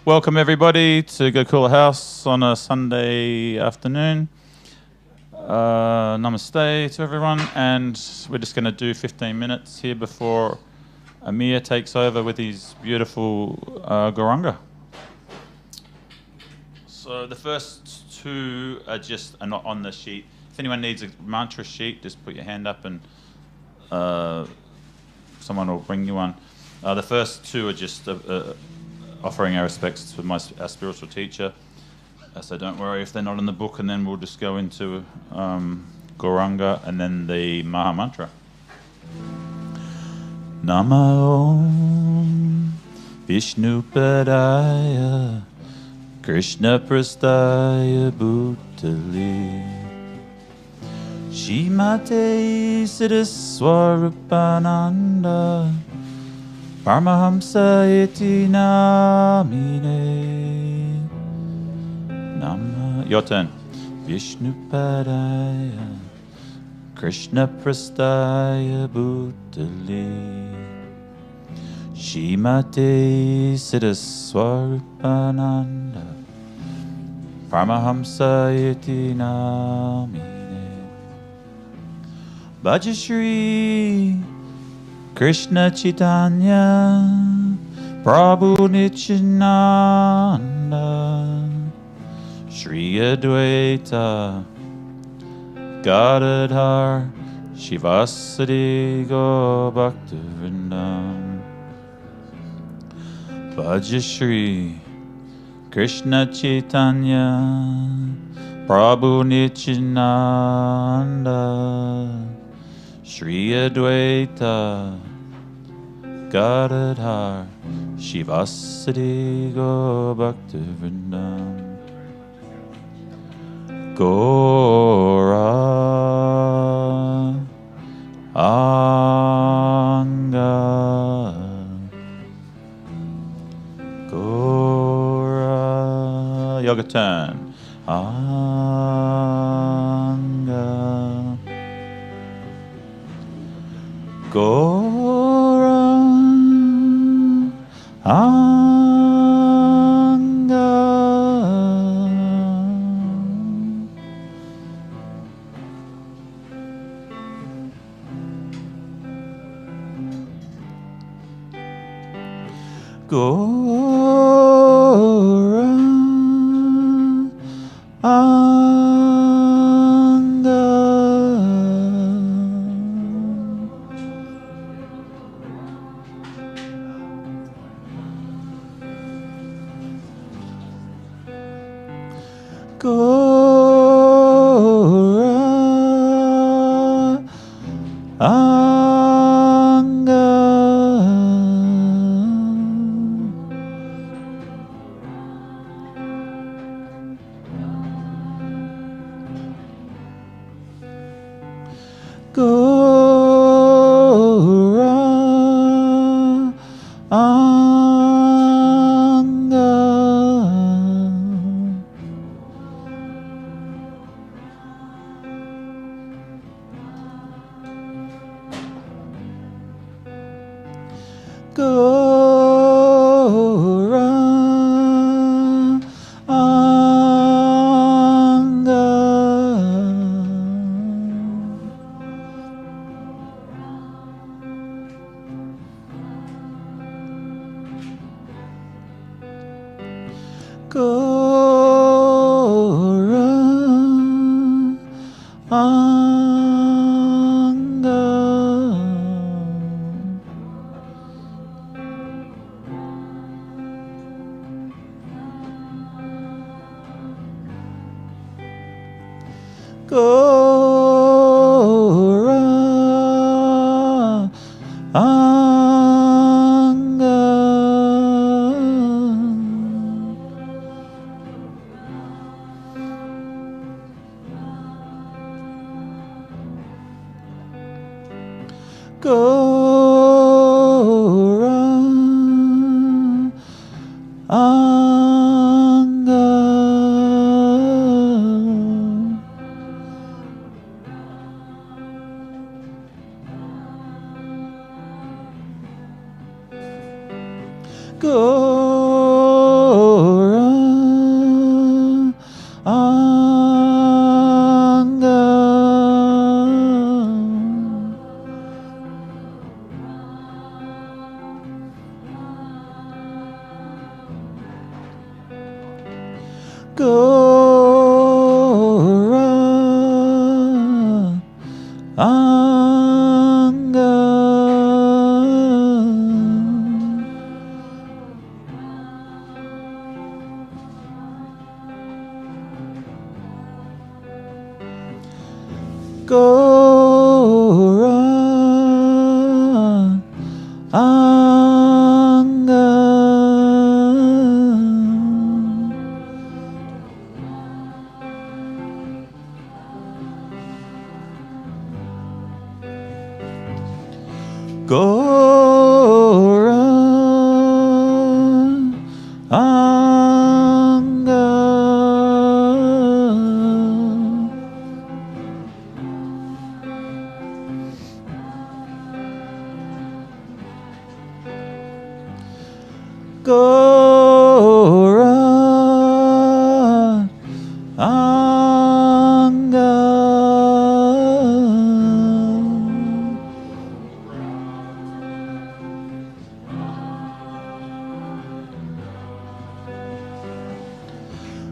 Welcome everybody to Go Cooler House on a Sunday afternoon. Namaste to everyone, and we're just going to do 15 minutes here before Amir takes over with his beautiful Goranga. So the first two are not on the sheet. If anyone needs a mantra sheet, just put your hand up and someone will bring you one. The first two are just offering our respects to our spiritual teacher. So don't worry if they're not in the book, and then we'll just go into Goranga and then the Maha Mantra. Namo Vishnu Padaya Krishna Prastaya Bhutale Shrimate Siddhaswarupananda Paramahamsa iti namine. Your turn. Vishnu Padaya Krishna Prastaya Bhutale Shrimate Siddhaswarupananda Paramahamsa iti namine. Bhajashri Krishna Chaitanya Prabhu Nityananda Shri Advaita Gadadhar Shivasadi Go Bhaktivinoda Bhajashri Krishna Chaitanya Prabhu Nityananda Shri Advaita Gadadhar Shivasadi Go Bhaktivinoda Gora Anga Gora Yoga turn Anga Gora Anga Gora Anga Gora Anga Gora Anga Gora Anga Gora Anga Gora Anga Gora Anga Gora Gauranga.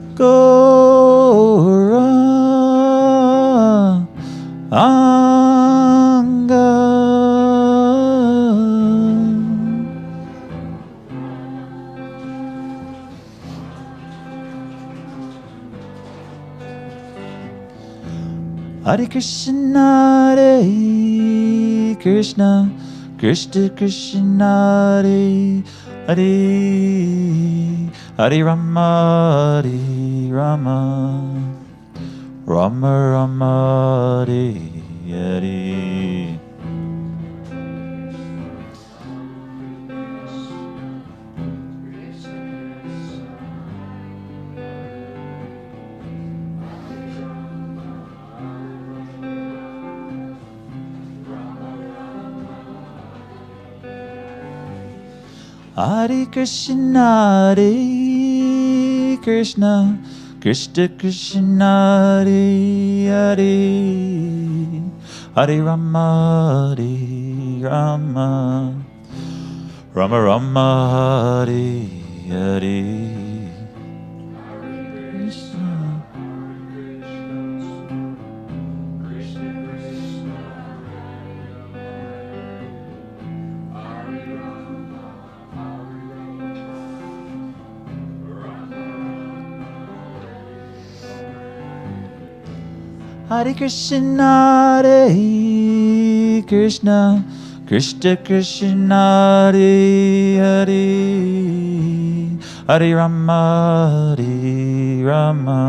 Gauranga. Hare Krishna, Hare Krishna, Krishna Krishna, Hare Hare, Hare Rama, Hare Rama, Rama Rama, Hare Hare. Hare Krishna, Hare Krishna, Krishna Krishna, Hare Hare, Hare Rama, Hare Rama, Rama Rama, Hare Hare. Hare Krishna, Hare Krishna, Krishna Krishna, Hare Hare, Hare Rama, Hare Rama,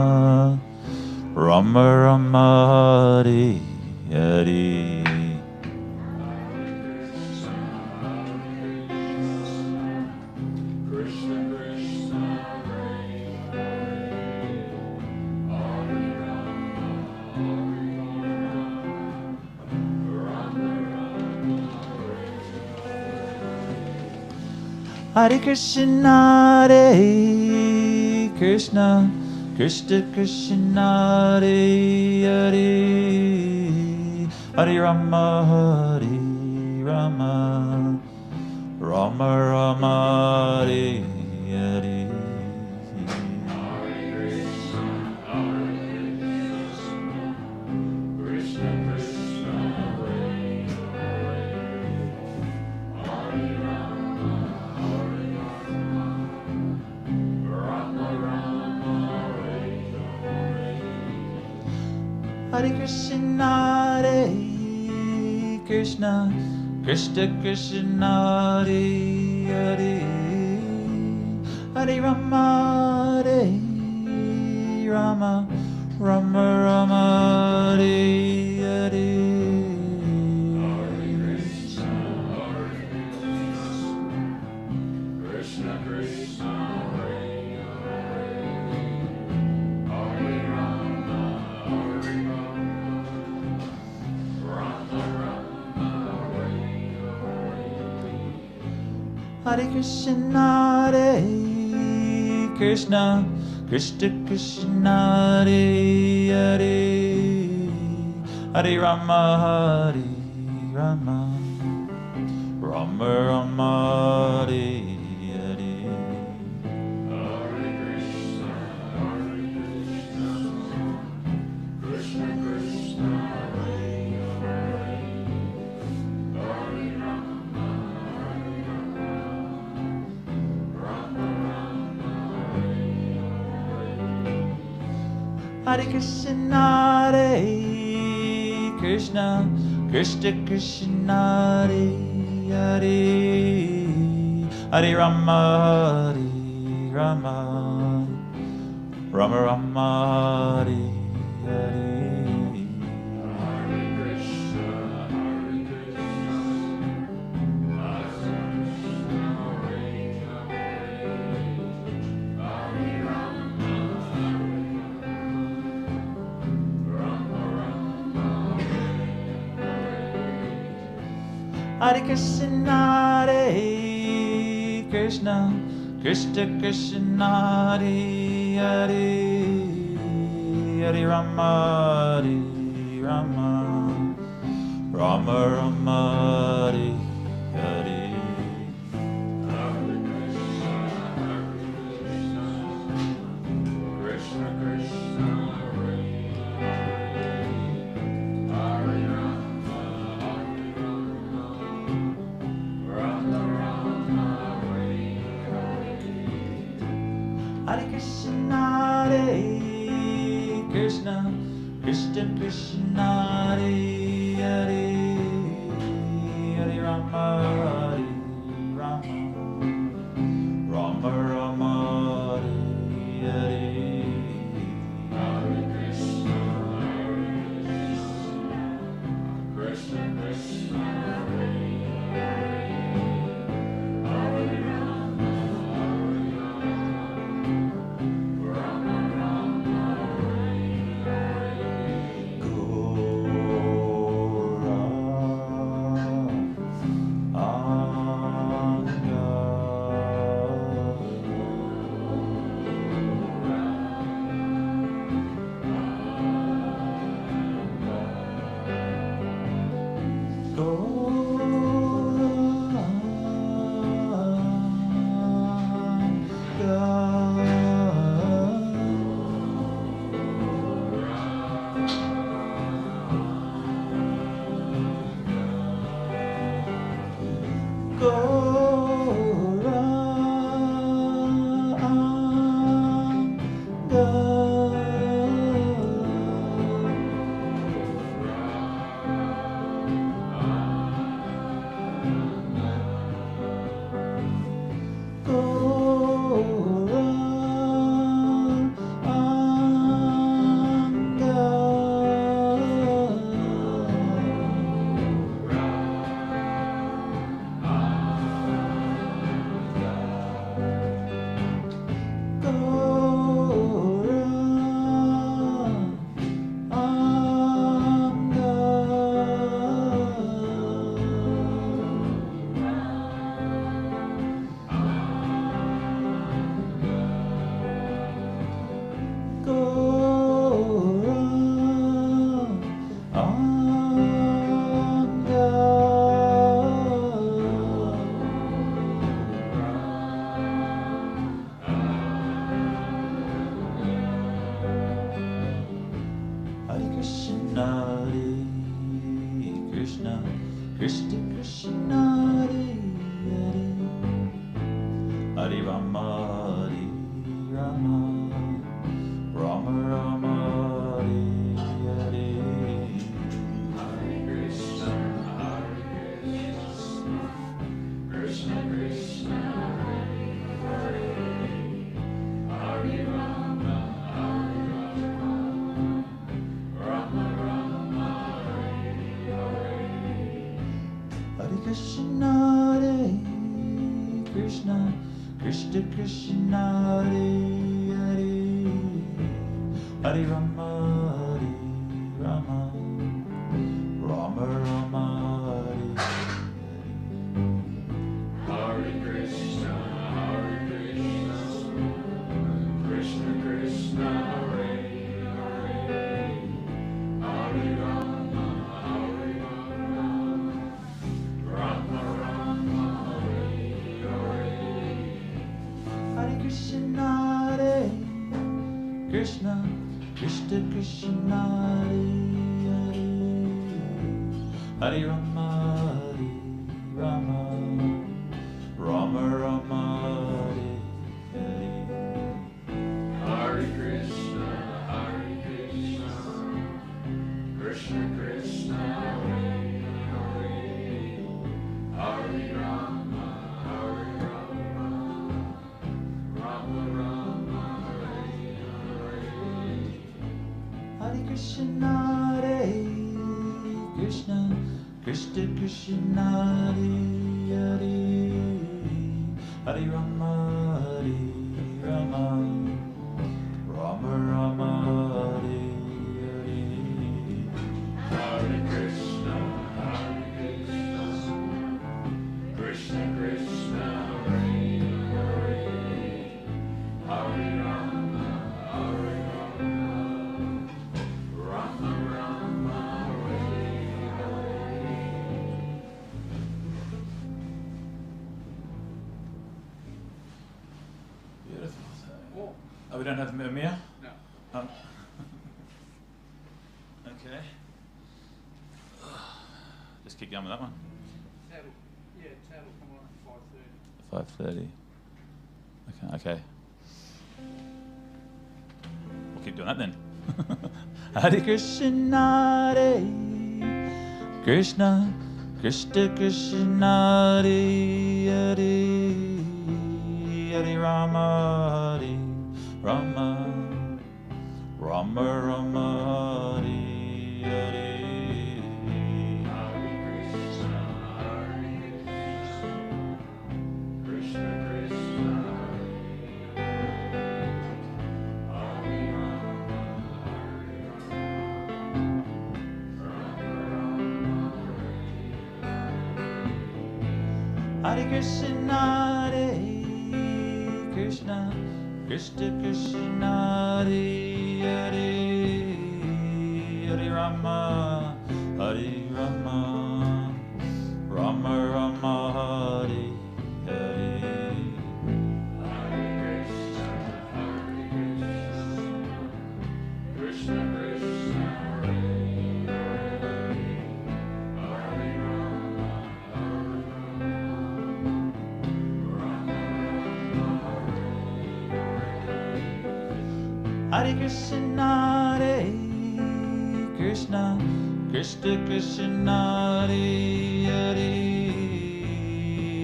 Rama Rama, Hare Hare. Hare Krishna, Hare Krishna, Krishna Krishna, Hare Hare, Hare Rama, Hare Rama, Rama Rama, Hare Hare. Hare Krishna, Hare Krishna, Krishna Krishna, Hare Hare, Hare Rama, Hare Rama, Rama Rama, Hare Hare. Hare Krishna, Hare Krishna, Krishna Krishna, Hare Hare, Hare Rama, Hare Rama, Rama Rama, Hare Hare. Hare Krishna, Hare Hare Krishna, Hare Krishna, Krishna Krishna, Hare Hare, Hare Rama, Hare Rama, Rama Rama, Hare Hare. Hare Krishna, Hare Krishna, Krishna Krishna, Hare Hare, Hare Rama, Hare Rama, Rama Rama, Hare Hare. Hare Krishna, Krishna Krishna, Hare Hare, Hare Rama, Rama Rama, Hare Hare. Hare Krishna, Hare Krishna, Krishna Krishna, Hare Hare, Hare Rama, Hare Rama, Rama Rama, Hare Hare. Hare Krishna, Krishna Krishna, Hare Hare, Hare Rama, Rama Rama, Hare Hare. Krishna Krishna, Hare Hare, Hare Rama, Hare Rama, Rama Rama, Hare Hare. Krishna, Krishna Krishna, Hare Hare, Hare Rama, Hare Rama, Rama Rama, Hare Hare. Hare Krishna, Hare Krishna, Krishna Krishna, Hare Hare, Hare Rama, Hare Rama, Rama Rama, Hare Hare. Hare Krishna, Hare Krishna. Krishna, Hare Krishna, Krishna Krishna, Hare Hare, Hare Rama, Hare Rama, Rama Rama, Hare Hare. Hare Krishna, Krishna Krishna, Hare Hare, Hare Rama, Rama Rama, Hare Hare. Beautiful. Oh, we don't have Mia? No. Oh. Okay. Just keep going with that one. Tad will come on at 5:30. 5:30. Okay. We'll keep doing that then. Hare Krishna, Hare Krishna, Krishna Krishna, Hare Hare, Hare Rama, Hare Rama, Rama Rama, Hare Hare. Hare Krishna, Krishna Krishna, Hare Hare Krishna, Hare Krishna, Krishna Krishna, Hare Hare, Hare Rama, Hare Rama, Rama Rama, Hare Hare. Krishna Krishna, Hare Krishna, Hare Krishna, Krishna Krishna, Hare Hare,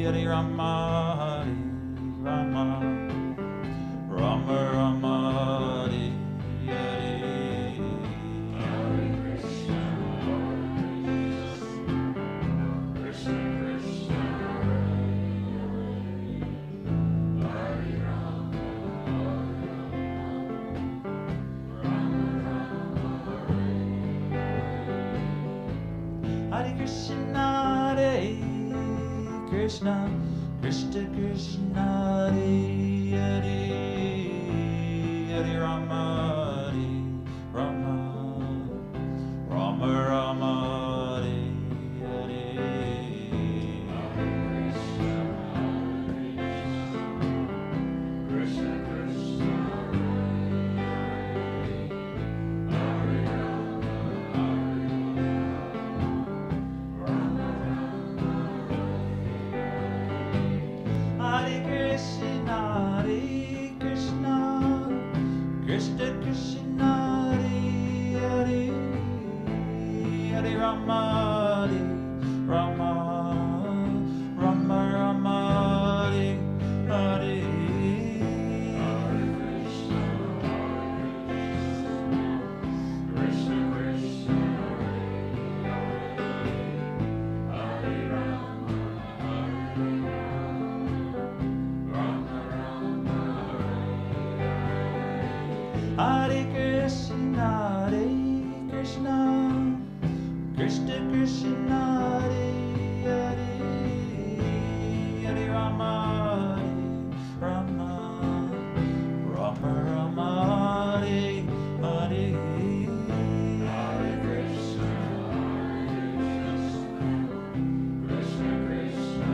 Hare Rama, Hare Rama, Rama Rama, Hare Hare. Krishna Krishna, Hare Krishna, Hare Krishna, Krishna Krishna, Hare Hare, Hare Rama, Hare Rama, Rama Rama, Hare Hare. Krishna Krishna, Hare Krishna, Hare Krishna, Krishna Krishna, Hare Hare, Hare Rama, Hare Rama, Rama Rama, Hare Hare. Krishna Krishna, Hare Krishna, Hare Krishna, Krishna Krishna, Hare Hare, Hare Rama, Hare Rama, Rama Rama, Hare Hare. Hare Krishna, Krishna Krishna,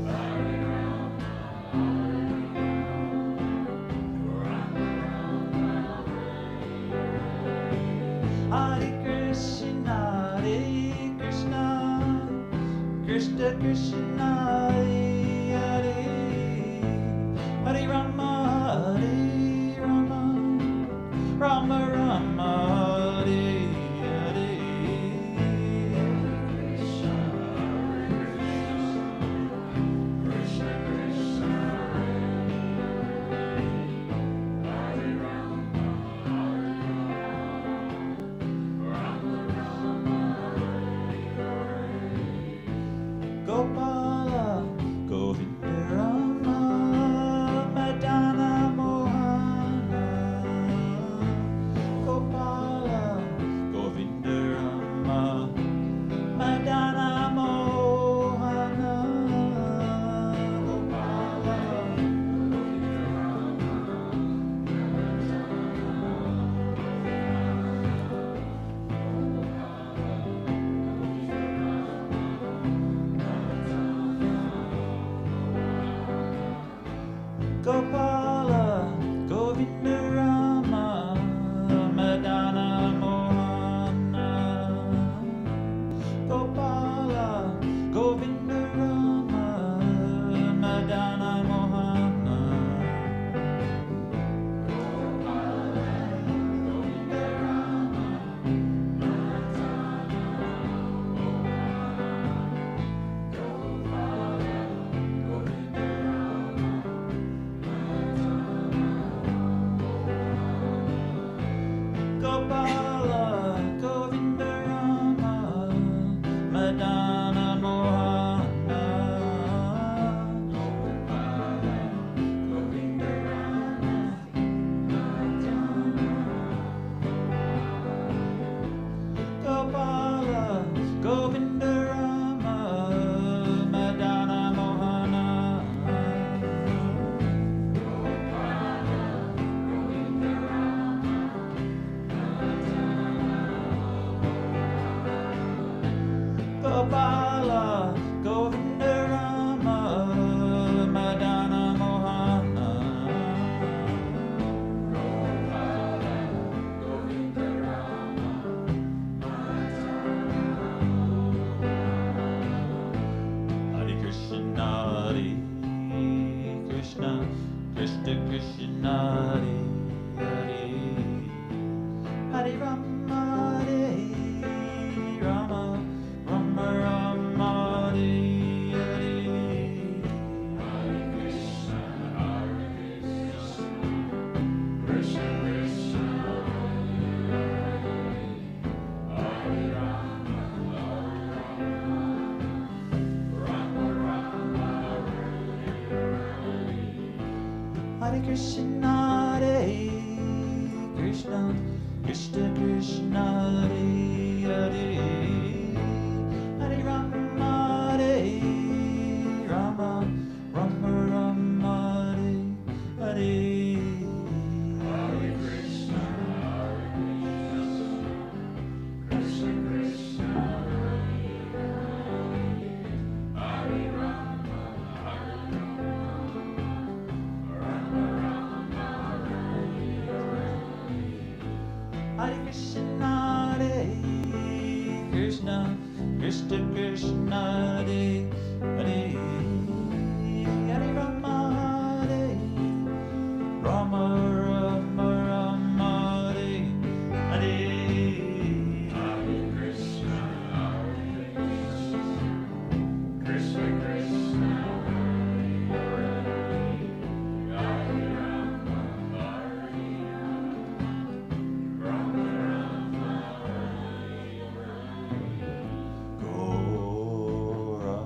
Hare Hare Krishna, Hare Krishna, Krishna Krishna, Hare Hare, Hare Rama, Hare Rama, Rama Rama, Hare Hare. Krishna Krishna, Hare Rama, Gopala, Govinda Rama, Madana Mohana. Gopala, Govinda Rama, Madana Mohana. Gopala, Govinda Rama, Madana Mohana. Gopala, Govinda Rama, Madana Mohana. Gopala, Govinda Rama, Madana Mohana. Hare Krishna, Hare Krishna, Krishna Krishna, Hare Hare, Hare Rama, Hare Rama, Rama Rama, Hare Hare. Hare Krishna, Krishna Krishna, Hare Rama, Rama Rama, Hare Krishna, Hare Krishna, Krishna Krishna, Hare Hare, Hare Rama, Hare Rama, Rama Rama, Hare Hare. Hare Krishna, Krishna Krishna, Hare Rama, Rama Rama, Hare Krishna, Hare Krishna, Krishna Krishna, Hare Hare, Hare Rama, Hare Rama, Rama Rama, Hare Hare. Hare Krishna, Krishna Krishna, Hare Rama, Rama Rama, Gora.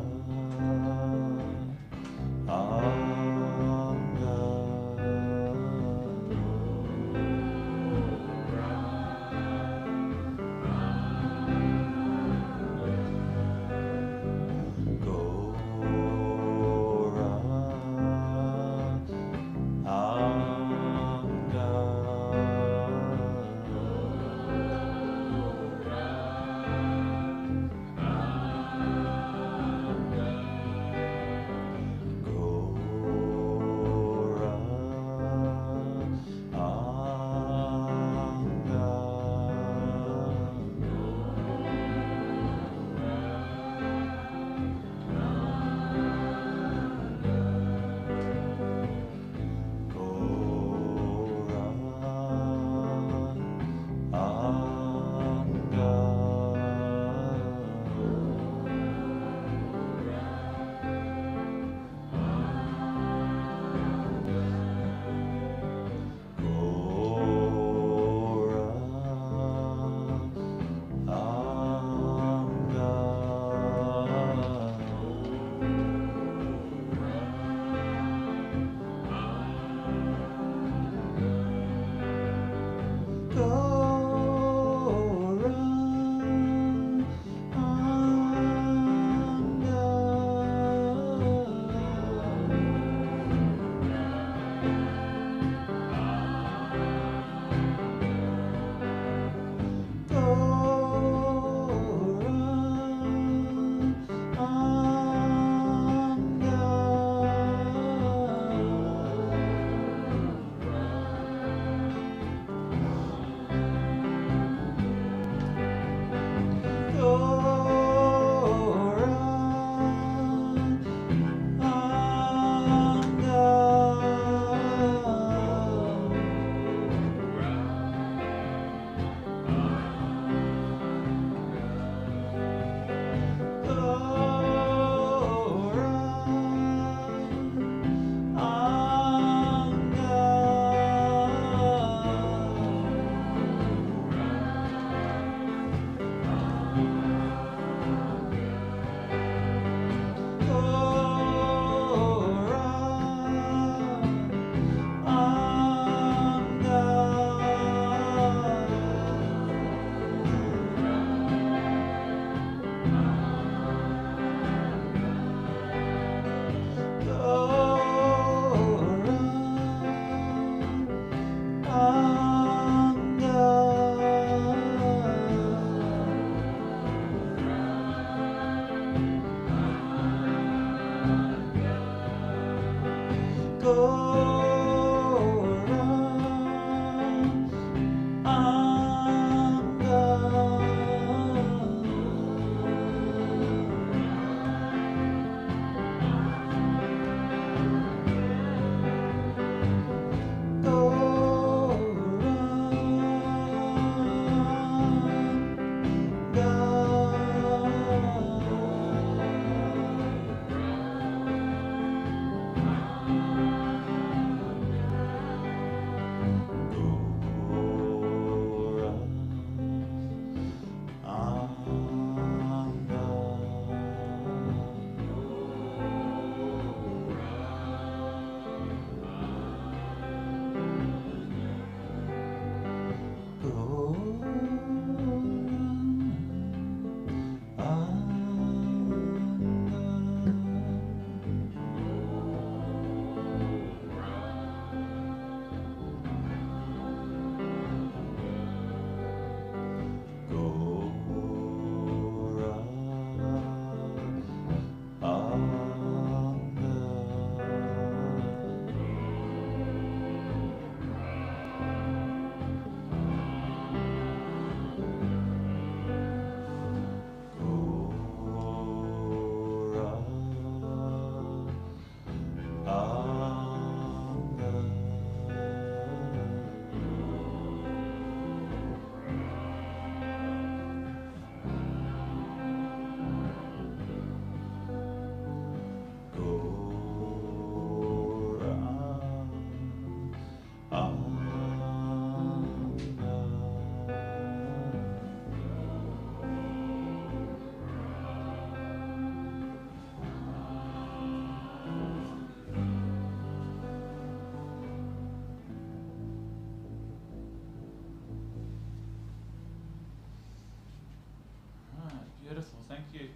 Beautiful, thank you.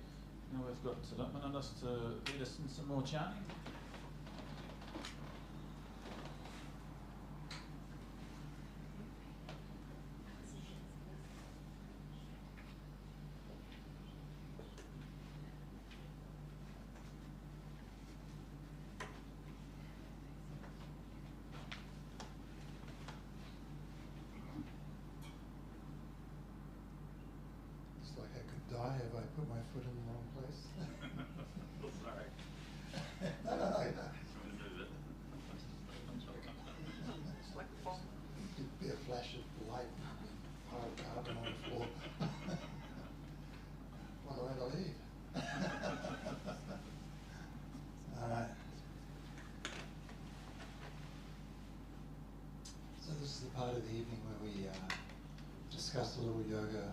Now we've got Manandas to lead us in some more chanting. It's like I could die if I put my foot in the wrong place. Sorry. No, no, no. It's like a bomb. It'd be a flash of light, pile of carbon on the floor. What a way to leave. All right. So this is the part of the evening where we discuss a little yoga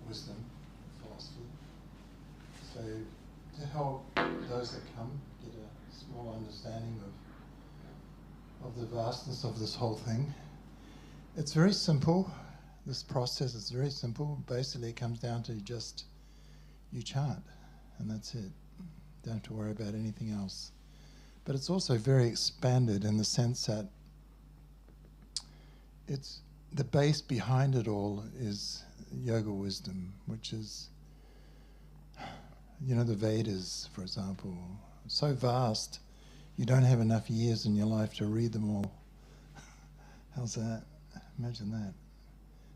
wisdom, philosophy. So to help those that come get a small understanding of the vastness of this whole thing. It's very simple. This process is very simple. Basically it comes down to just you chant and that's it. Don't have to worry about anything else. But it's also very expanded in the sense that it's the base behind it all is yoga wisdom, which is, you know, the Vedas, for example, so vast, you don't have enough years in your life to read them all. How's that? Imagine that.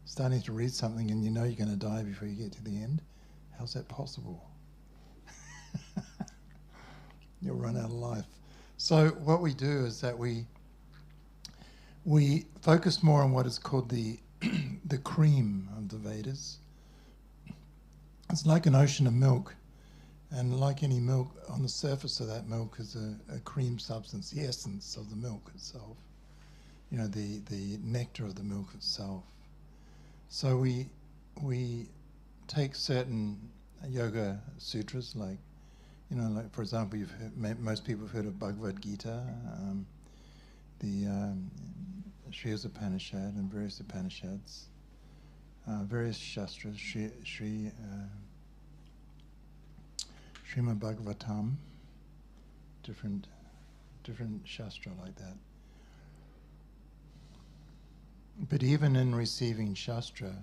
Starting to read something and you know you're going to die before you get to the end. How's that possible? You'll run out of life. So what we do is that we focus more on what is called the the cream of the Vedas. It's like an ocean of milk, and like any milk, on the surface of that milk is a cream substance, the essence of the milk itself. You know, the nectar of the milk itself. So we take certain yoga sutras, like, you know, like for example, you've heard, most people have heard of Bhagavad Gita, the Sri Upanishad and various Upanishads, various Shastras, Srimad Bhagavatam, different Shastra like that. But even in receiving Shastra,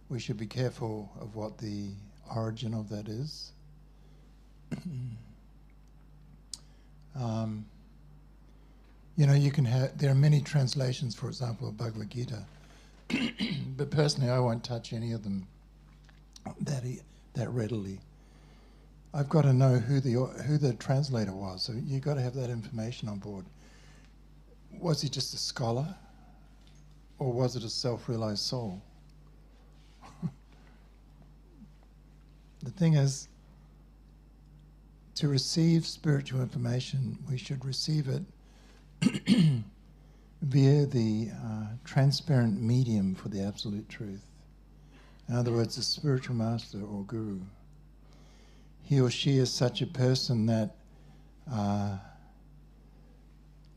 we should be careful of what the origin of that is. You know, you can have, there are many translations, for example, of Bhagavad Gita, but personally I won't touch any of them that readily. I've got to know who the translator was, so you've got to have that information on board. Was he just a scholar, or was it a self-realized soul? The thing is, to receive spiritual information, we should receive it via the transparent medium for the absolute truth. In other words, a spiritual master or guru. He or she is such a person that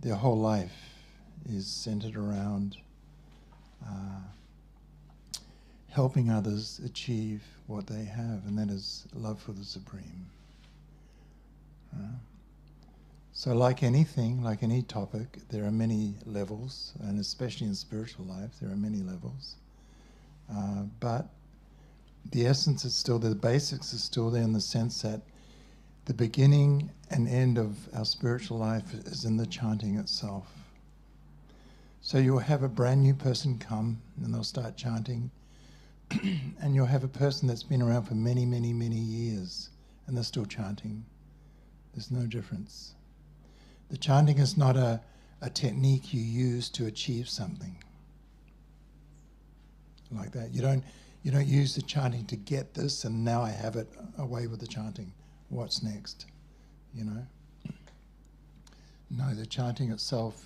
their whole life is centered around helping others achieve what they have, and that is love for the Supreme. So like anything, like any topic, there are many levels, and especially in spiritual life, there are many levels. But the essence is still there, the basics are still there in the sense that the beginning and end of our spiritual life is in the chanting itself. So you'll have a brand new person come and they'll start chanting, and you'll have a person that's been around for many, many, many years and they're still chanting. There's no difference. The chanting is not a technique you use to achieve something like that. You don't use the chanting to get this and now I have it away with the chanting. What's next? You know? No, the chanting itself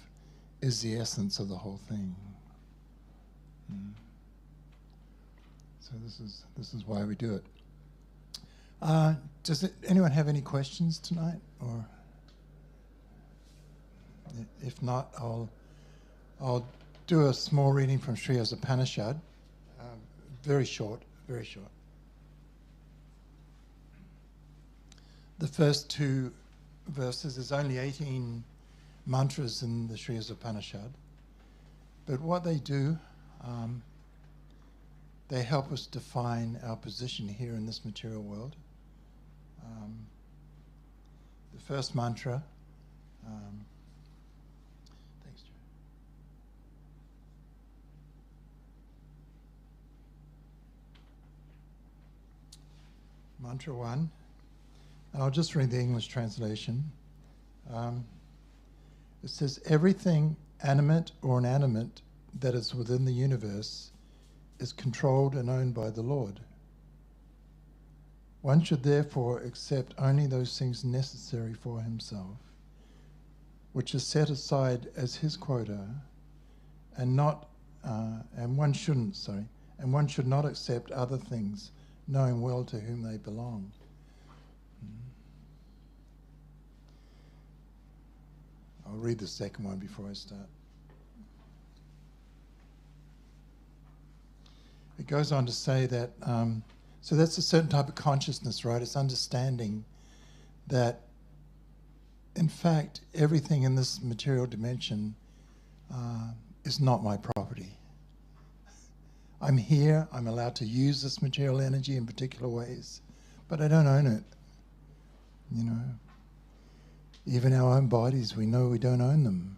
is the essence of the whole thing. So this is why we do it. Does anyone have any questions tonight? Or if not, I'll do a small reading from Sri Upanishad. Very short, very short. The first two verses, there's only 18 mantras in the Sri Upanishad, but what they do, they help us define our position here in this material world. The first mantra, thanks, Joe. Mantra 1, and I'll just read the English translation. It says, everything animate or inanimate that is within the universe is controlled and owned by the Lord. One should therefore accept only those things necessary for himself, which is set aside as his quota, and one should not accept other things, knowing well to whom they belong. I'll read the second one before I start. It goes on to say that, so that's a certain type of consciousness, right? It's understanding that, in fact, everything in this material dimension is not my property. I'm here, I'm allowed to use this material energy in particular ways, but I don't own it, you know. Even our own bodies, we know we don't own them.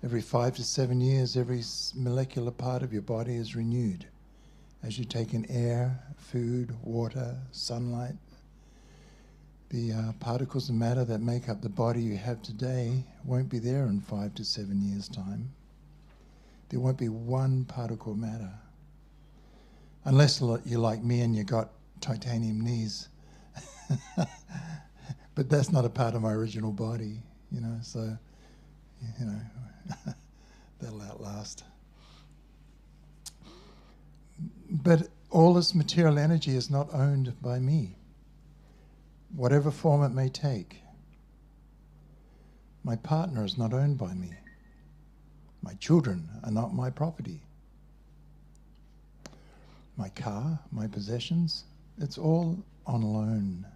Every 5 to 7 years, every molecular part of your body is renewed. As you take in air, food, water, sunlight, the particles of matter that make up the body you have today won't be there in 5 to 7 years' time. There won't be one particle of matter. Unless you're like me and you got titanium knees. But that's not a part of my original body, you know, so, you know, that'll outlast. But all this material energy is not owned by me, whatever form it may take. My partner is not owned by me. My children are not my property. My car, my possessions, it's all on loan.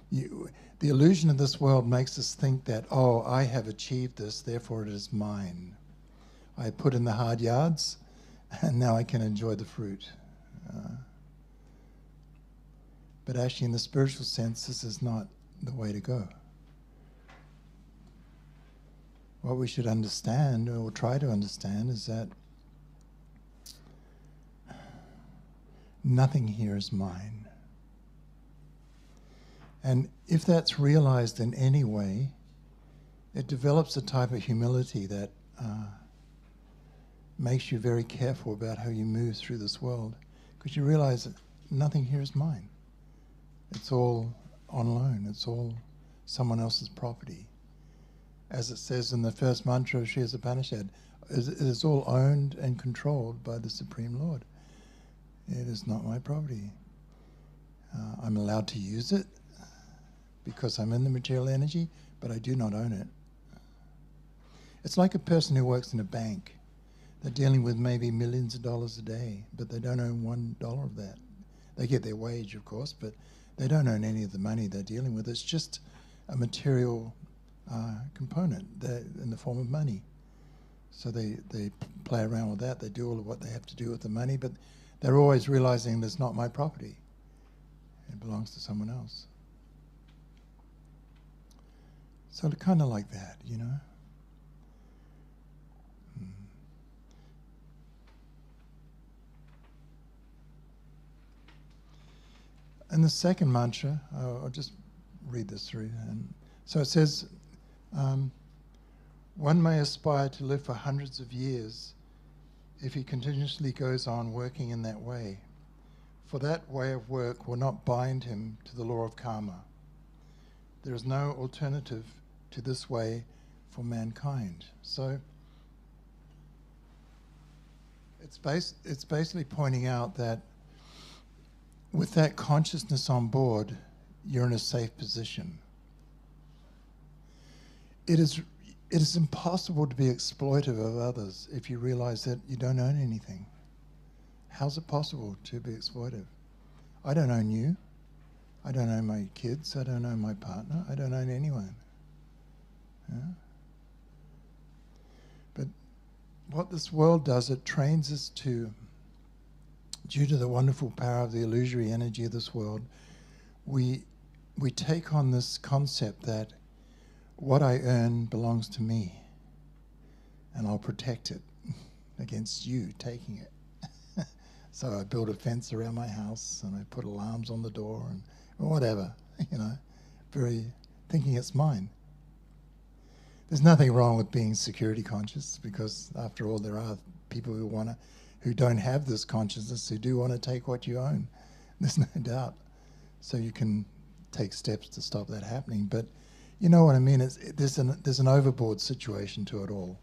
The illusion of this world makes us think that, oh, I have achieved this, therefore it is mine. I put in the hard yards, and now I can enjoy the fruit. But actually, in the spiritual sense, this is not the way to go. what we should understand, or try to understand, is that nothing here is mine. And if that's realized in any way, it develops a type of humility that makes you very careful about how you move through this world, because you realize that nothing here is mine. It's all on loan. It's all someone else's property. As it says in the first mantra of Sri Upanishad, it is all owned and controlled by the Supreme Lord. It is not my property. I'm allowed to use it because I'm in the material energy, but I do not own it. It's like a person who works in a bank. They're dealing with maybe millions of dollars a day, but they don't own $1 of that. They get their wage, of course, but they don't own any of the money they're dealing with. It's just a material component in the form of money. So they play around with that. They do all of what they have to do with the money, but they're always realizing it's not my property. It belongs to someone else. So kind of like that, you know. And the second mantra, I'll just read this through. And so it says, one may aspire to live for hundreds of years if he continuously goes on working in that way, for that way of work will not bind him to the law of karma. There is no alternative to this way for mankind. So it's basically pointing out that with that consciousness on board, you're in a safe position. It is impossible to be exploitive of others if you realize that you don't own anything. How's it possible to be exploitive? I don't own you. I don't own my kids. I don't own my partner. I don't own anyone. Yeah? But what this world does, it trains us to, due to the wonderful power of the illusory energy of this world, we take on this concept that what I earn belongs to me, and I'll protect it against you taking it. So I build a fence around my house, and I put alarms on the door, and whatever, you know, thinking it's mine. There's nothing wrong with being security conscious, because after all, there are people who don't have this consciousness, who do want to take what you own. There's no doubt. So you can take steps to stop that happening. But you know what I mean? There's an overboard situation to it all.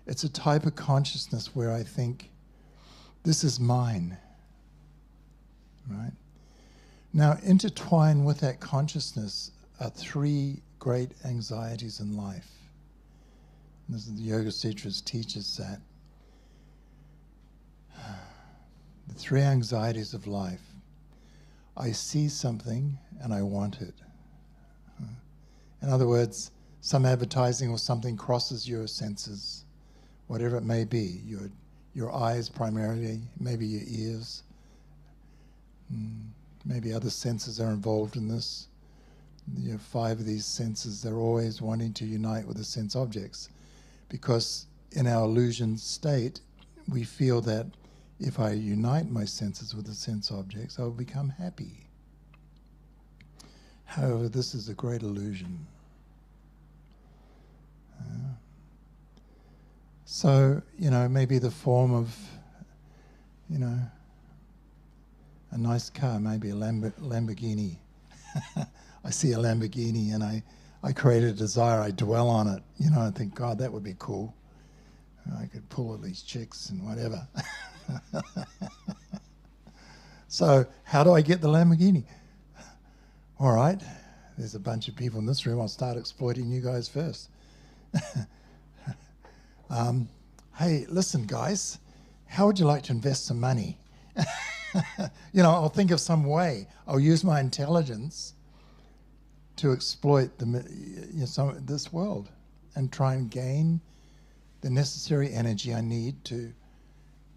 It's a type of consciousness where I think, this is mine, right? Now, intertwined with that consciousness are three great anxieties in life. And this is the Yoga Sutras teaches that. The three anxieties of life. I see something and I want it. In other words, some advertising or something crosses your senses, whatever it may be, your eyes primarily, maybe your ears, maybe other senses are involved in this. You have 5 of these senses, they're always wanting to unite with the sense objects, because in our illusion state, we feel that if I unite my senses with the sense objects, I will become happy. However, this is a great illusion. So, you know, maybe the form of, you know, a nice car, maybe a Lamborghini. I see a Lamborghini and I create a desire, I dwell on it, you know, I think, God, that would be cool. I could pull all these chicks and whatever. So how do I get the Lamborghini? All right, there's a bunch of people in this room, I'll start exploiting you guys first. Hey, listen, guys, how would you like to invest some money? You know, I'll think of some way. I'll use my intelligence to exploit this world and try and gain the necessary energy I need to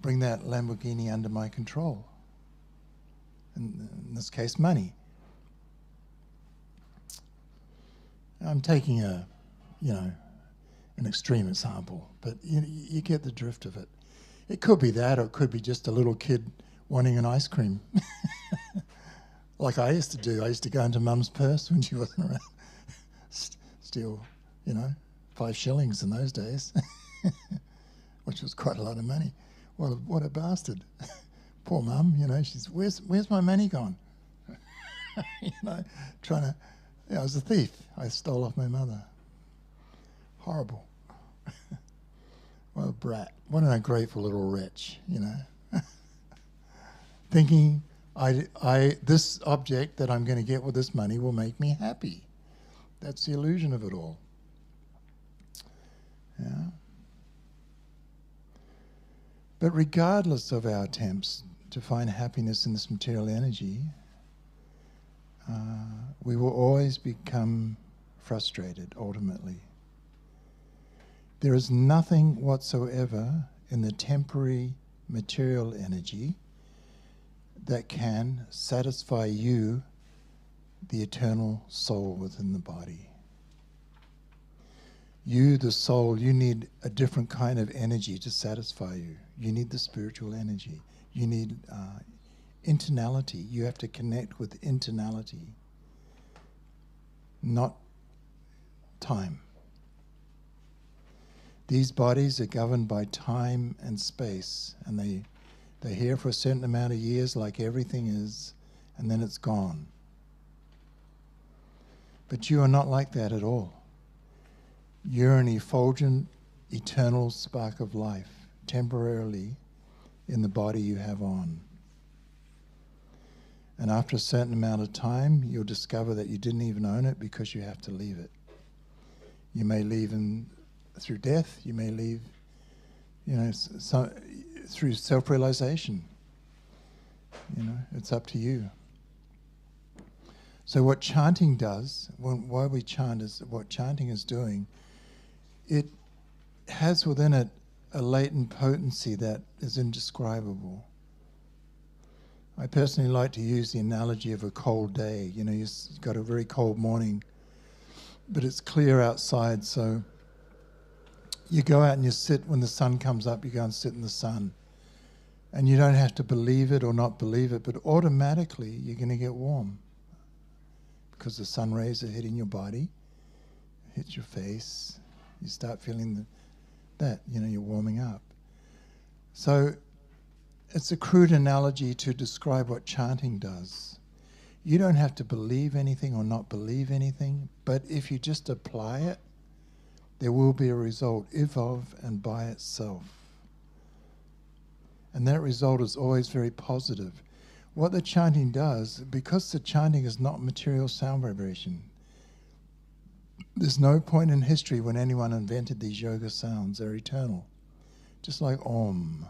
bring that Lamborghini under my control. In this case, money. I'm taking a an extreme example, but you get the drift of it. It could be that, or it could be just a little kid wanting an ice cream. Like I used to do. I used to go into Mum's purse when she wasn't around. Steal, 5 shillings in those days, which was quite a lot of money. What a bastard. Poor Mum, she's, where's my money gone? Trying to, I was a thief. I stole off my mother. Horrible. What a brat. What an ungrateful little wretch, Thinking this object that I'm going to get with this money will make me happy. That's the illusion of it all. Yeah. But regardless of our attempts to find happiness in this material energy, we will always become frustrated ultimately. There is nothing whatsoever in the temporary material energy that can satisfy you, the eternal soul within the body. You, the soul, you need a different kind of energy to satisfy you. You need the spiritual energy. You need internality. You have to connect with internality, not time. These bodies are governed by time and space, and they're here for a certain amount of years, like everything is, and then it's gone. But you are not like that at all. You're an effulgent, eternal spark of life, temporarily in the body you have on. And after a certain amount of time, you'll discover that you didn't even own it because you have to leave it. You may leave through death, you may leave, through self-realization. It's up to you. So what chanting does, why we chant, is what chanting is doing, it has within it a latent potency that is indescribable. I personally like to use the analogy of a cold day. You've got a very cold morning, but it's clear outside, so you go out and you sit when the sun comes up, you go and sit in the sun. And you don't have to believe it or not believe it, but automatically you're going to get warm because the sun rays are hitting your body, hit your face, you start feeling that you're warming up. So it's a crude analogy to describe what chanting does. You don't have to believe anything or not believe anything, but if you just apply it, there will be a result, if of and by itself. And that result is always very positive. What the chanting does, because the chanting is not material sound vibration, there's no point in history when anyone invented these yoga sounds. They're eternal. Just like Om.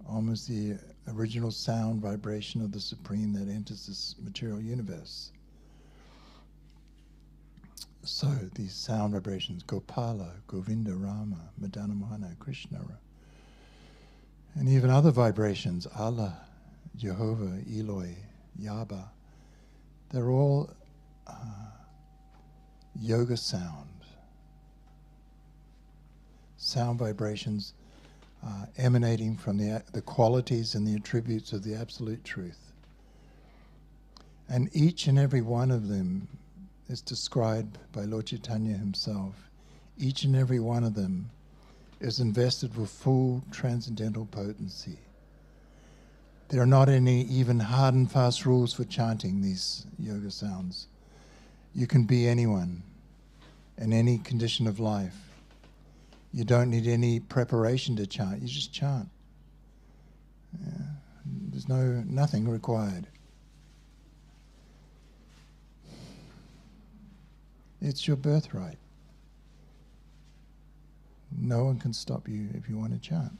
Om is the original sound vibration of the Supreme that enters this material universe. So these sound vibrations, Gopala, Govinda, Rama, Madana Mohana, Krishna, and even other vibrations, Allah, Jehovah, Eloi, Yaba, they're all yoga sound. Sound vibrations emanating from the qualities and the attributes of the Absolute Truth. And each and every one of them is described by Lord Chaitanya himself. Each and every one of them is invested with full transcendental potency. There are not any even hard and fast rules for chanting these yoga sounds. You can be anyone in any condition of life. You don't need any preparation to chant. You just chant. Yeah. There's nothing required. It's your birthright. No one can stop you if you want to chant.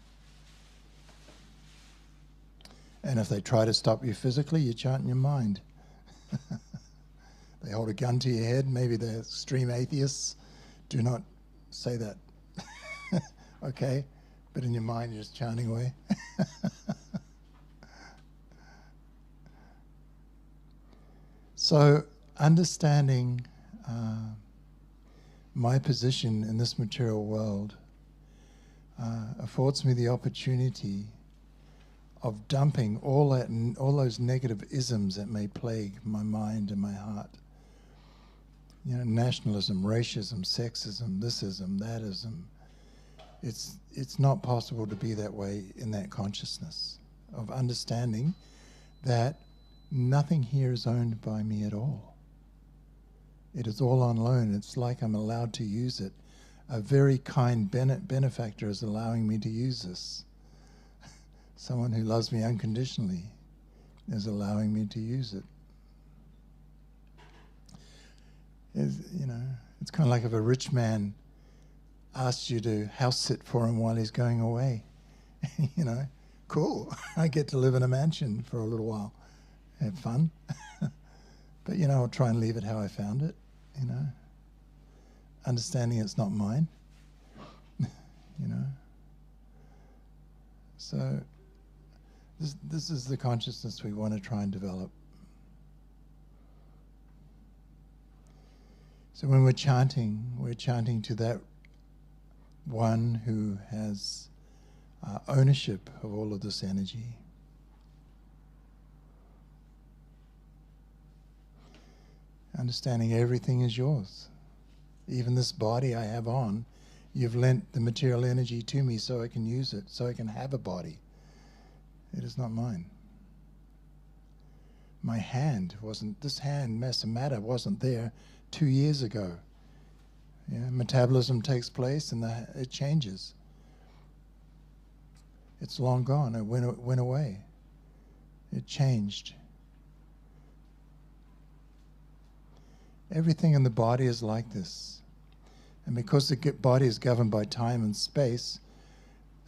And if they try to stop you physically, you chant in your mind. They hold a gun to your head. Maybe they're extreme atheists. Do not say that. Okay? But in your mind, you're just chanting away. So understanding my position in this material world affords me the opportunity of dumping all those negative isms that may plague my mind and my heart. You know, nationalism, racism, sexism, thisism, thatism. It's not possible to be that way in that consciousness of understanding that nothing here is owned by me at all. It is all on loan. It's like I'm allowed to use it. A very kind benefactor is allowing me to use this. Someone who loves me unconditionally is allowing me to use it. It's kind of like if a rich man asks you to house sit for him while he's going away. Cool. I get to live in a mansion for a little while. Have fun. But, I'll try and leave it how I found it, Understanding it's not mine, So this is the consciousness we want to try and develop. So when we're chanting to that one who has ownership of all of this energy. Understanding everything is yours. Even this body I have on, you've lent the material energy to me so I can use it, so I can have a body. It is not mine. My hand this hand, mass and matter, wasn't there 2 years ago. Yeah, metabolism takes place and it changes. It's long gone. It went away. It changed. Everything in the body is like this. And because the body is governed by time and space,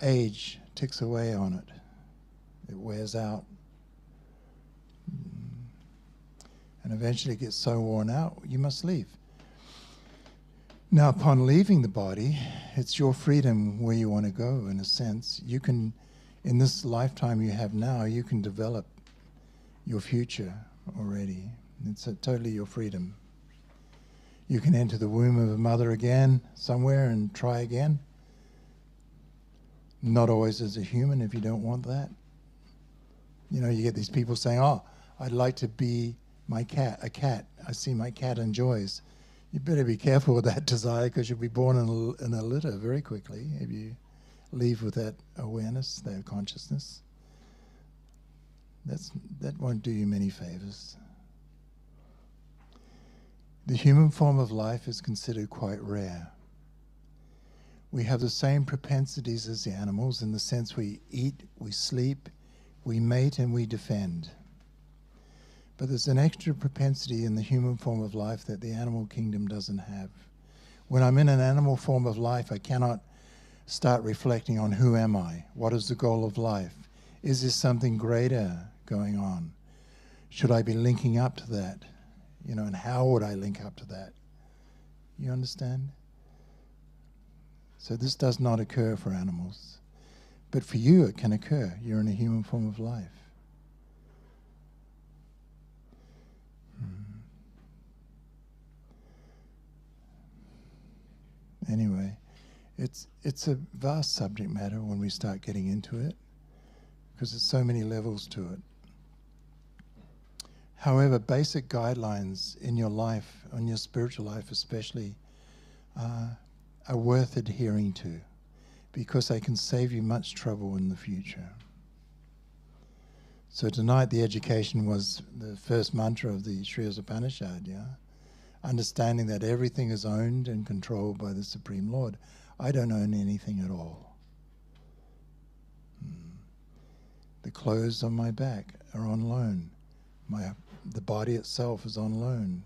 age ticks away on it. It wears out. And eventually it gets so worn out, you must leave. Now, upon leaving the body, it's your freedom where you want to go, in a sense. You can, in this lifetime you have now, you can develop your future already. It's totally your freedom. You can enter the womb of a mother again, somewhere, and try again. Not always as a human, if you don't want that. You get these people saying, oh, I'd like to be a cat. I see my cat enjoys. You better be careful with that desire, because you'll be born in a litter very quickly if you leave with that awareness, that consciousness. That won't do you many favors. The human form of life is considered quite rare. We have the same propensities as the animals in the sense we eat, we sleep, we mate, and we defend. But there's an extra propensity in the human form of life that the animal kingdom doesn't have. When I'm in an animal form of life, I cannot start reflecting on who am I? What is the goal of life? Is there something greater going on? Should I be linking up to that? And how would I link up to that? You understand? So this does not occur for animals. But for you, it can occur. You're in a human form of life. Anyway, it's a vast subject matter when we start getting into it, because there's so many levels to it. However, basic guidelines in your life, on your spiritual life especially, are worth adhering to, because they can save you much trouble in the future. So tonight the education was the first mantra of the Shriyas Upanishad, yeah? Understanding that everything is owned and controlled by the Supreme Lord. I don't own anything at all. The clothes on my back are on loan. The body itself is on loan.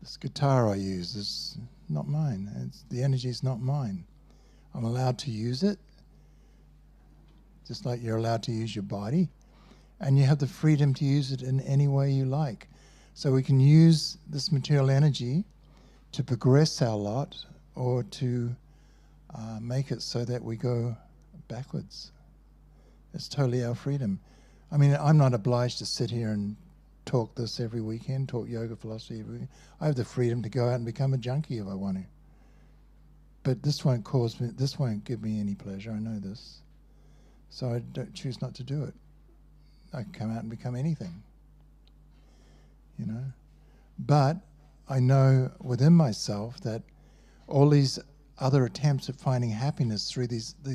This guitar I use is not mine. The energy is not mine. I'm allowed to use it, just like you're allowed to use your body, and you have the freedom to use it in any way you like. So we can use this material energy to progress our lot, or to make it so that we go backwards. It's totally our freedom. I mean, I'm not obliged to sit here and talk this every weekend, talk yoga philosophy every weekend. I have the freedom to go out and become a junkie if I want to. But this won't give me any pleasure, I know this. So I don't choose not to do it. I can come out and become anything, you know. But I know within myself that all these other attempts at finding happiness through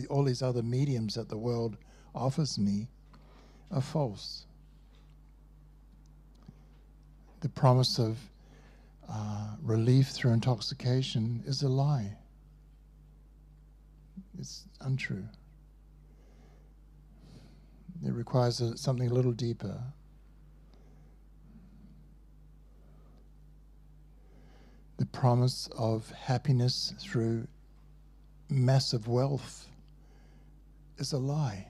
all these other mediums that the world offers me are false. The promise of relief through intoxication is a lie. It's untrue. It requires something a little deeper. The promise of happiness through massive wealth is a lie.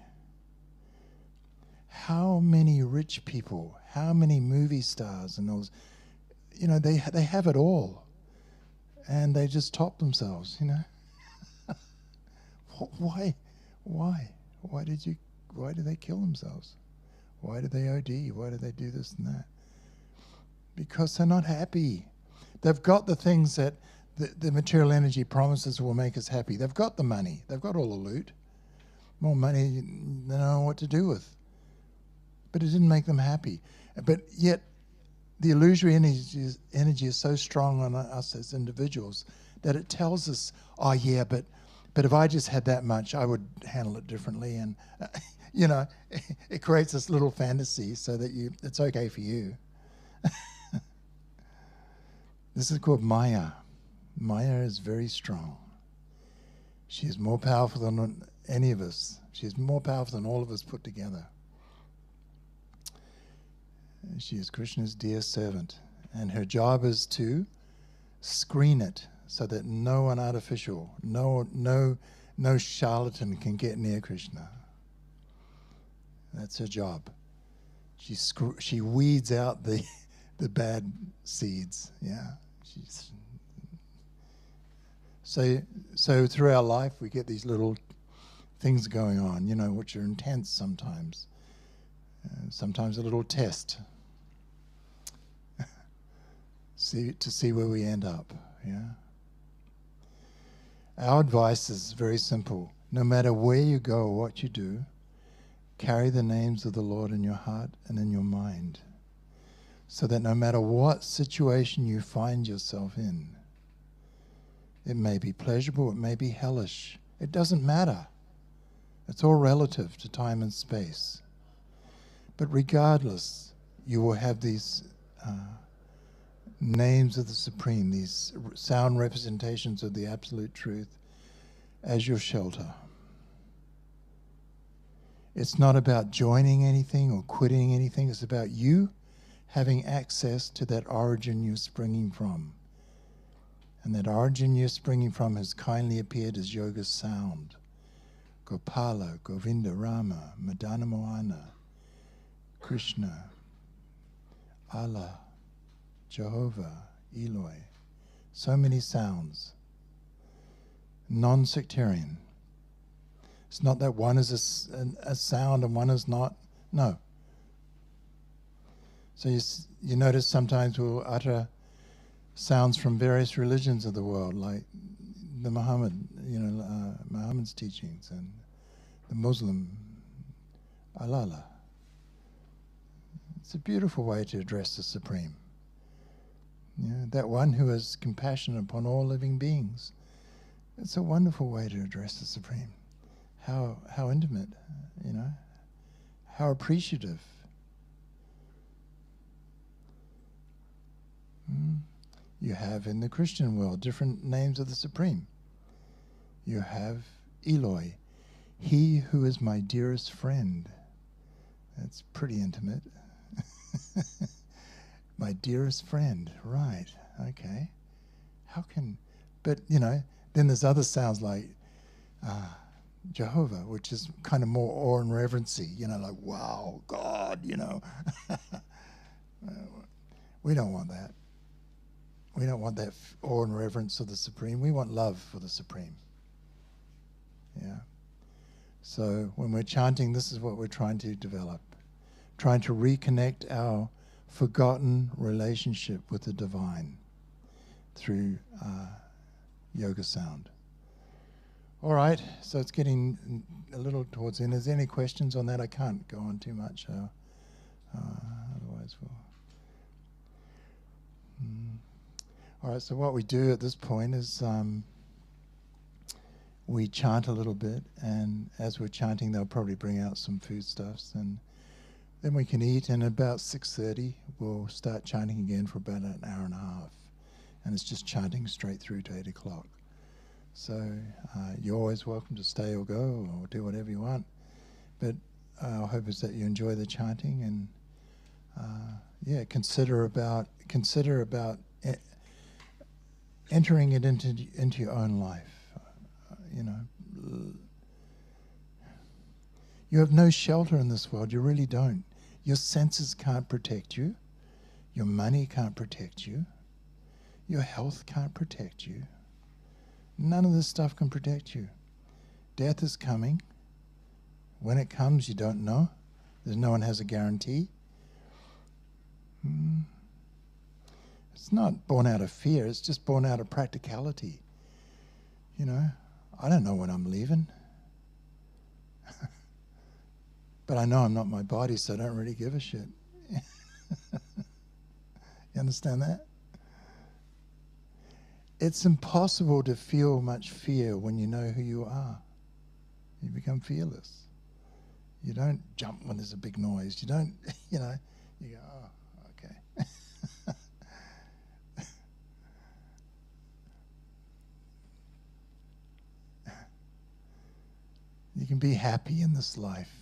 How many rich people, how many movie stars and those, you know, they have it all, and they just top themselves, you know. Why do they kill themselves? Why do they OD? Why do they do this and that? Because they're not happy. They've got the things that the material energy promises will make us happy. They've got the money. They've got all the loot. More money they don't know what to do with. But it didn't make them happy. But yet, the illusory energy is so strong on us as individuals that it tells us, oh yeah, but if I just had that much, I would handle it differently. And, you know, it creates this little fantasy so that it's okay for you. This is called Maya. Maya is very strong. She is more powerful than any of us. She is more powerful than all of us put together. She is Krishna's dear servant. And her job is to screen it so that no one artificial, no charlatan can get near Krishna. That's her job. She weeds out the bad seeds. Yeah. So through our life we get these little things going on, you know, which are intense sometimes. Sometimes a little test. To see where we end up. Yeah. Our advice is very simple. No matter where you go or what you do, carry the names of the Lord in your heart and in your mind, so that no matter what situation you find yourself in, it may be pleasurable, it may be hellish, it doesn't matter. It's all relative to time and space. But regardless, you will have these names of the Supreme, these sound representations of the absolute truth as your shelter. It's not about joining anything or quitting anything. It's about you having access to that origin you're springing from. And that origin you're springing from has kindly appeared as yoga's sound. Gopala, Govinda, Rama, Madana Mohana, Krishna, Allah, Jehovah, Eloi. So many sounds. Non-sectarian. It's not that one is a sound and one is not. No. So you notice sometimes we'll utter sounds from various religions of the world, like the Muhammad's teachings, and the Muslim, Allah. It's a beautiful way to address the Supreme. Yeah, that one who is compassionate upon all living beings. It's a wonderful way to address the Supreme. How intimate, you know, how appreciative. You have in the Christian world different names of the Supreme. You have Eloi, he who is my dearest friend. That's pretty intimate. My dearest friend, right, okay. But you know, then there's other sounds like Jehovah, which is kind of more awe and reverency, you know, like, wow, God, you know. We don't want that. We don't want that awe and reverence of the Supreme. We want love for the Supreme. Yeah. So when we're chanting, this is what we're trying to develop. Trying to reconnect our forgotten relationship with the divine through yoga sound. All right, so it's getting a little towards the end. Is there any questions on that? I can't go on too much. Otherwise we'll... All right, so what we do at this point is we chant a little bit, and as we're chanting, they'll probably bring out some foodstuffs, and then we can eat, and about 6:30 we'll start chanting again for about an hour and a half, and it's just chanting straight through to 8 o'clock. So you're always welcome to stay or go or do whatever you want, but our hope is that you enjoy the chanting, and consider about entering it into your own life. You have no shelter in this world. You really don't. Your senses can't protect you. Your money can't protect you. Your health can't protect you. None of this stuff can protect you. Death is coming. When it comes, you don't know. No one has a guarantee. It's not born out of fear. It's just born out of practicality. I don't know when I'm leaving. But I know I'm not my body, so I don't really give a shit. You understand that? It's impossible to feel much fear when you know who you are. You become fearless. You don't jump when there's a big noise. You don't, you go, oh, okay. You can be happy in this life.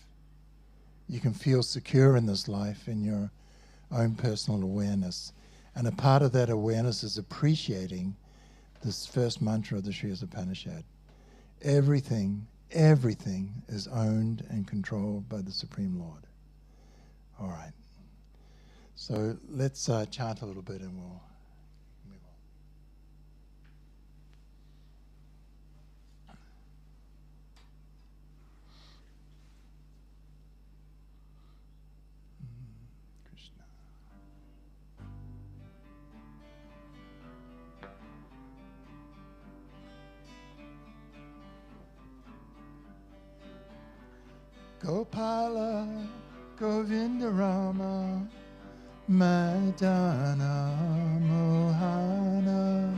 You can feel secure in this life in your own personal awareness. And a part of that awareness is appreciating this first mantra of the Shriyas Upanishad. Everything is owned and controlled by the Supreme Lord. All right. So let's chant a little bit and we'll move on. Krishna. Gopala Govinda Rama Madana Mohana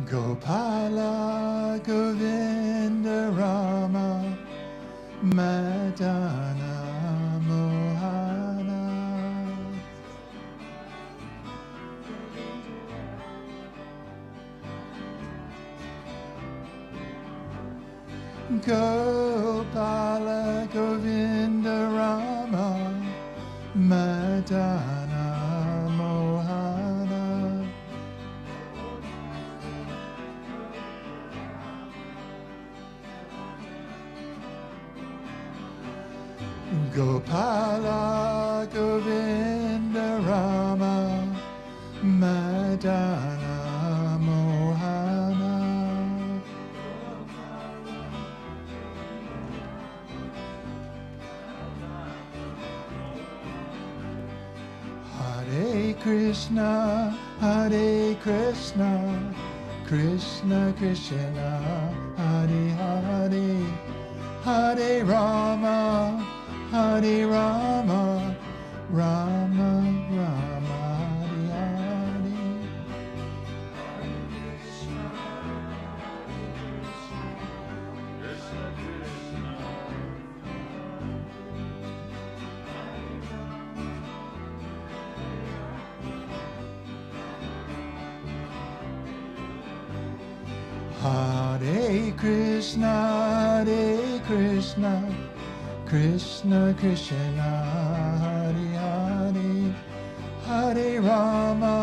Gopala Govinda Rama Madana Mohana Gopala Govinda Rama Madana Mohana Gopala Govinda Rama Madana Mohana Hare Krishna, Krishna Krishna, Hare Hare, Hare Rama, Rama Rama, Hare Hare. Hare Krishna, Krishna Krishna, Hare Hare, Hare Rama,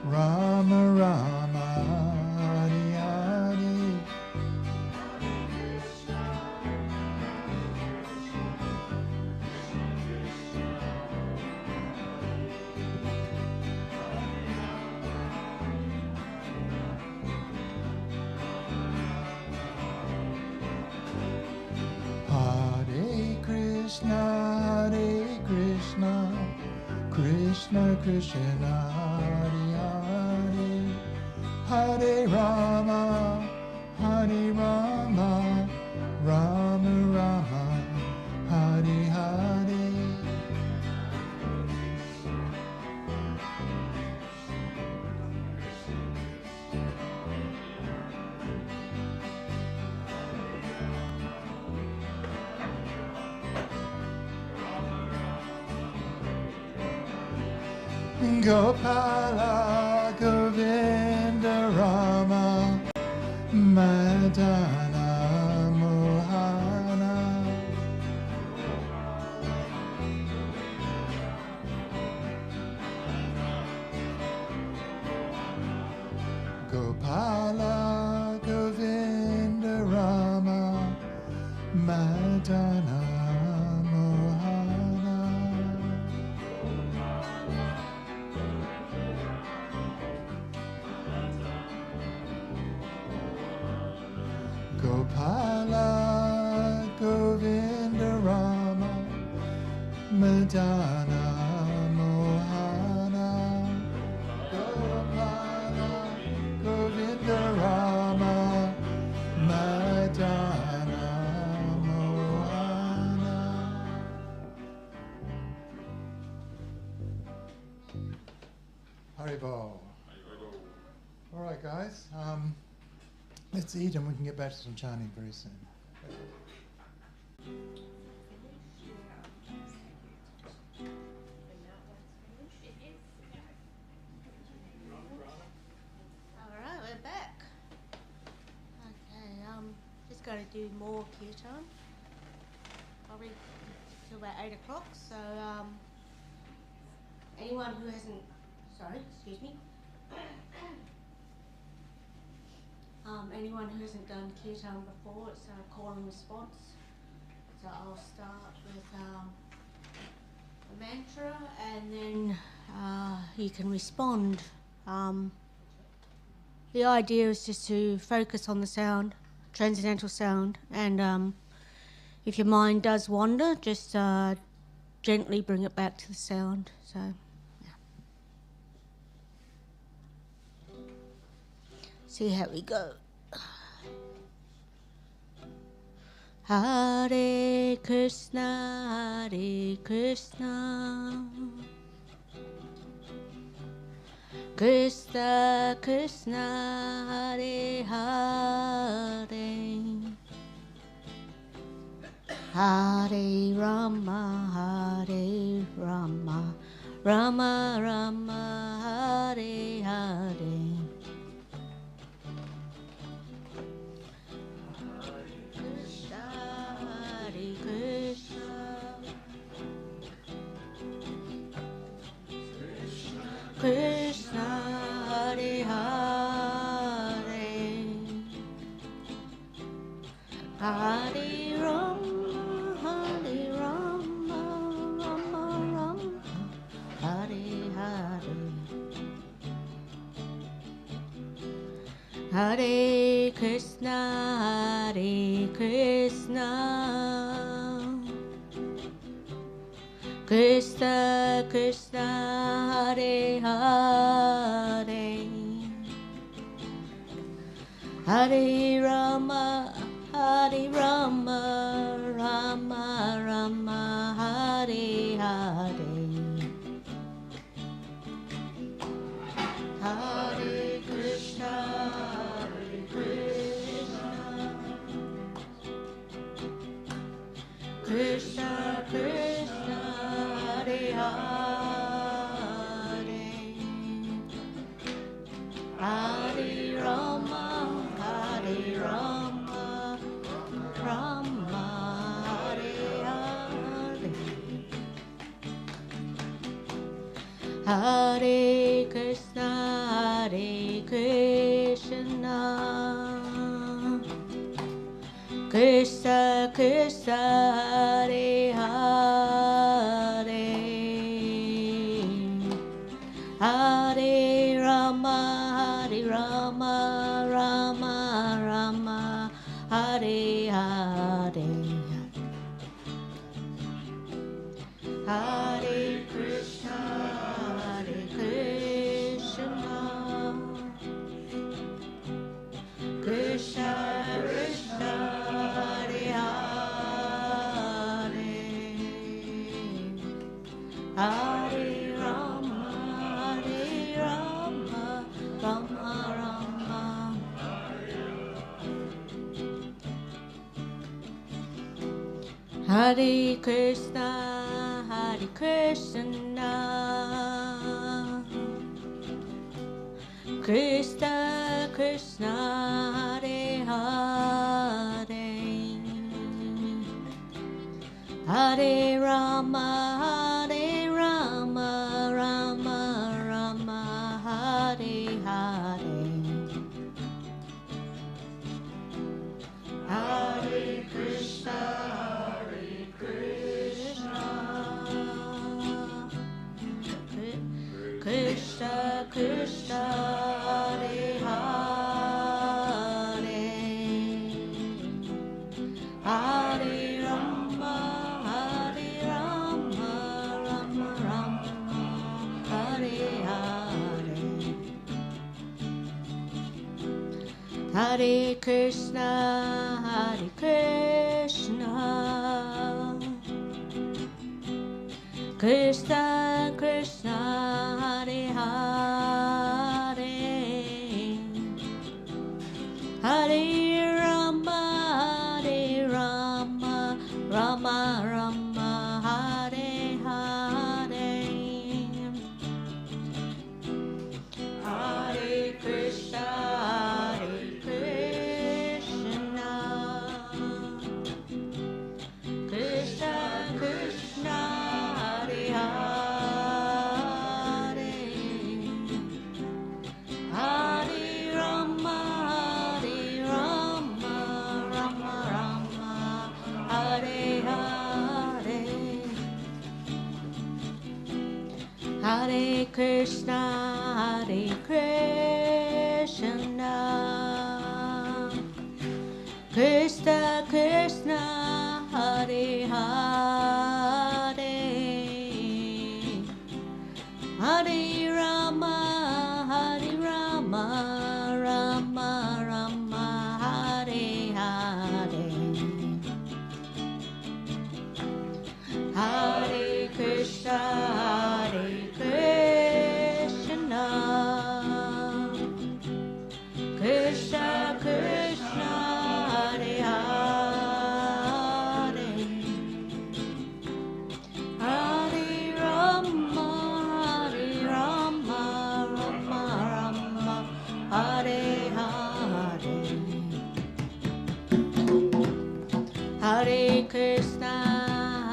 Rama Rama, Hare Hare. Krishna, Hare Krishna, Krishna Krishna, Hare Hare, Hare Rama, Hare Rama, Rama Rama, Hare Hare. Gopala, Govinda, Rama, Madana, Mohana. Gopala, Govinda, Rama, Madana, Mohana. Gopala, Govinda, Rama, Madana, Mohana. Gopala, Govinda, Rama, Madana, Mohana. Haribol. All right, guys. Let's eat and we can get back to some chanting very soon. Alright, we're back. Okay, just going to do more kirtan. Probably till about 8 o'clock. So, anyone who hasn't, anyone who hasn't done kirtan before, it's a call and response. So I'll start with a mantra and then you can respond. The idea is just to focus on the sound, transcendental sound, and if your mind does wander, just gently bring it back to the sound. So, yeah. See how we go. Hare Krishna, Hare Krishna, Krishna Krishna, Hare Hare, Hare Rama, Hare Rama, Rama Rama, Hare Hare. Krishna, Hare Hare, Hare Rama, Hare Rama, Rama Rama, Hare Hare, Hare Krishna, Hare Krishna, Krishna Krishna, Hare Hare, Hare Rama, Hare Rama, Rama Rama, Hare Hare, Hare Krishna, Hare Krishna, Krishna Krishna, Hare Hare, Hare Rama, Hare Rama, Rama, Hare Hare, Hare Krishna, Hare Krishna, Krishna Krishna, Hare Hare, Hare Rama, Hare Rama, Rama Rama, Hare Hare, Hare Krishna, Hare Krishna, Krishna Krishna, Hare Hare, Hare Rama, Hare Rama, Rama Rama. Hare Krishna, Hare Krishna, Krishna Krishna, Hare Hare, Hare Rama, Hare Rama, Rama Rama, Hare Hare, Hare Krishna, Krishna Krishna, Hare Hare, Hare Rama, Hare Rama, Rama Rama, Hare Hare, Hare Krishna, Hare Krishna, Krishna Krishna, Hare Hare, Hare Rama, Hare Rama, Rama Rama, Hare Hare, Hare Krishna, Hare Krishna, Krishna Krishna, Hare Hare, Hare Rama, Hare Rama, Rama Rama, Hare Hare, Hare Krishna, Hare Krishna, Krishna Krishna, Hare Hare, Hare Rama, Hare Rama, Rama Rama, Hare Hare, Hare Krishna, Hare Krishna, Krishna Krishna, Hare Hare, Hare Rama, Hare Rama, Rama Rama, Hare Hare, Hare Krishna, Hare Krishna, Krishna Krishna, Hare Hare, Hare Rama, Hare Rama, Rama Rama, Hare Hare, Hare Krishna,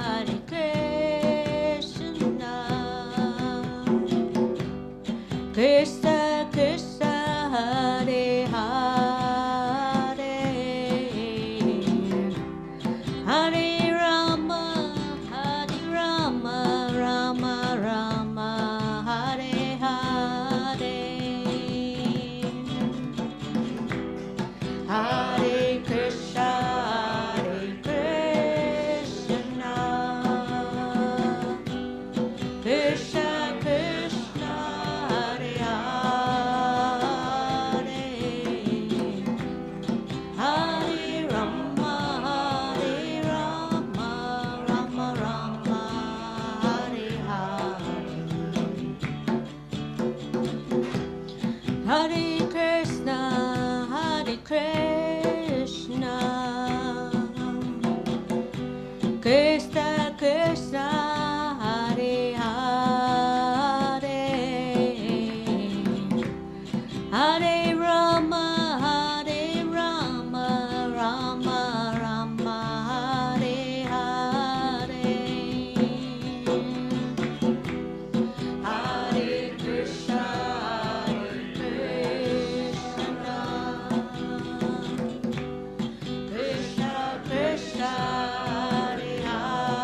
Hare Krishna, Krishna Krishna, Hare Hare, Hare Rama, Hare Rama, Rama Rama, Hare Hare, Hare Krishna, Hare Krishna, Krishna Krishna, Hare Hare, Hare Rama, Hare Rama, Rama Rama, Hare Hare, Hare Krishna, Hare Krishna, Krishna Krishna, Hare Hare,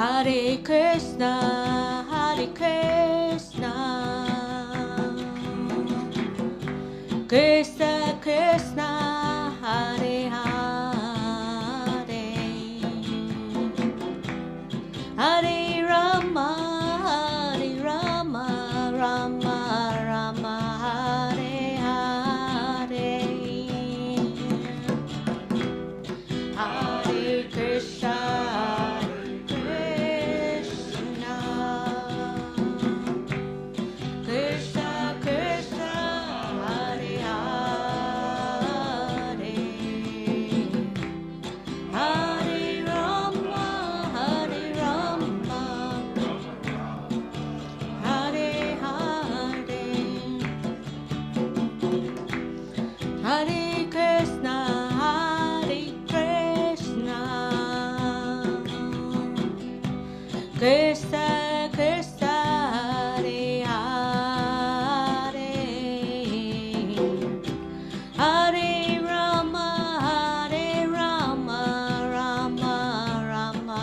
Hare Krishna, Hare Krishna, Krishna Krishna, Hare Hare, Hare Rama, Hare Rama, Rama Rama, Hare Hare, Hare Krishna, Hare Krishna, Hare Krishna, Krishna Krishna, Hare Hare, Hare Rama, Hare Rama, Rama Rama, Hare Hare, Hare Krishna, Hare Krishna, Krishna Krishna, Hare Hare, Hare Rama, Hare Rama, Rama Rama,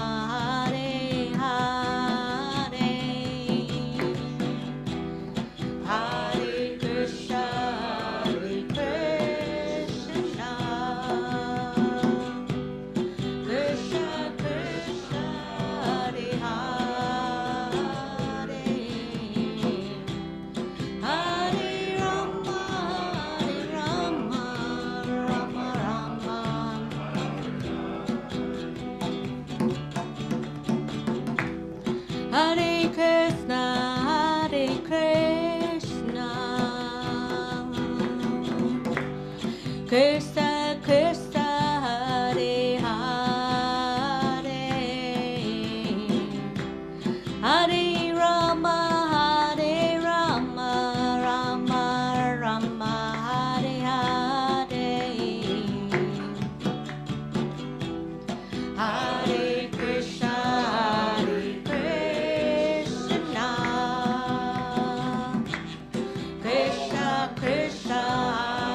Hare Krishna, Hare Krishna, Krishna Krishna, Hare Hare, Hare Rama, Hare Rama, Rama Rama, Hare Hare, Hare Krishna, Hare Krishna, Krishna Krishna,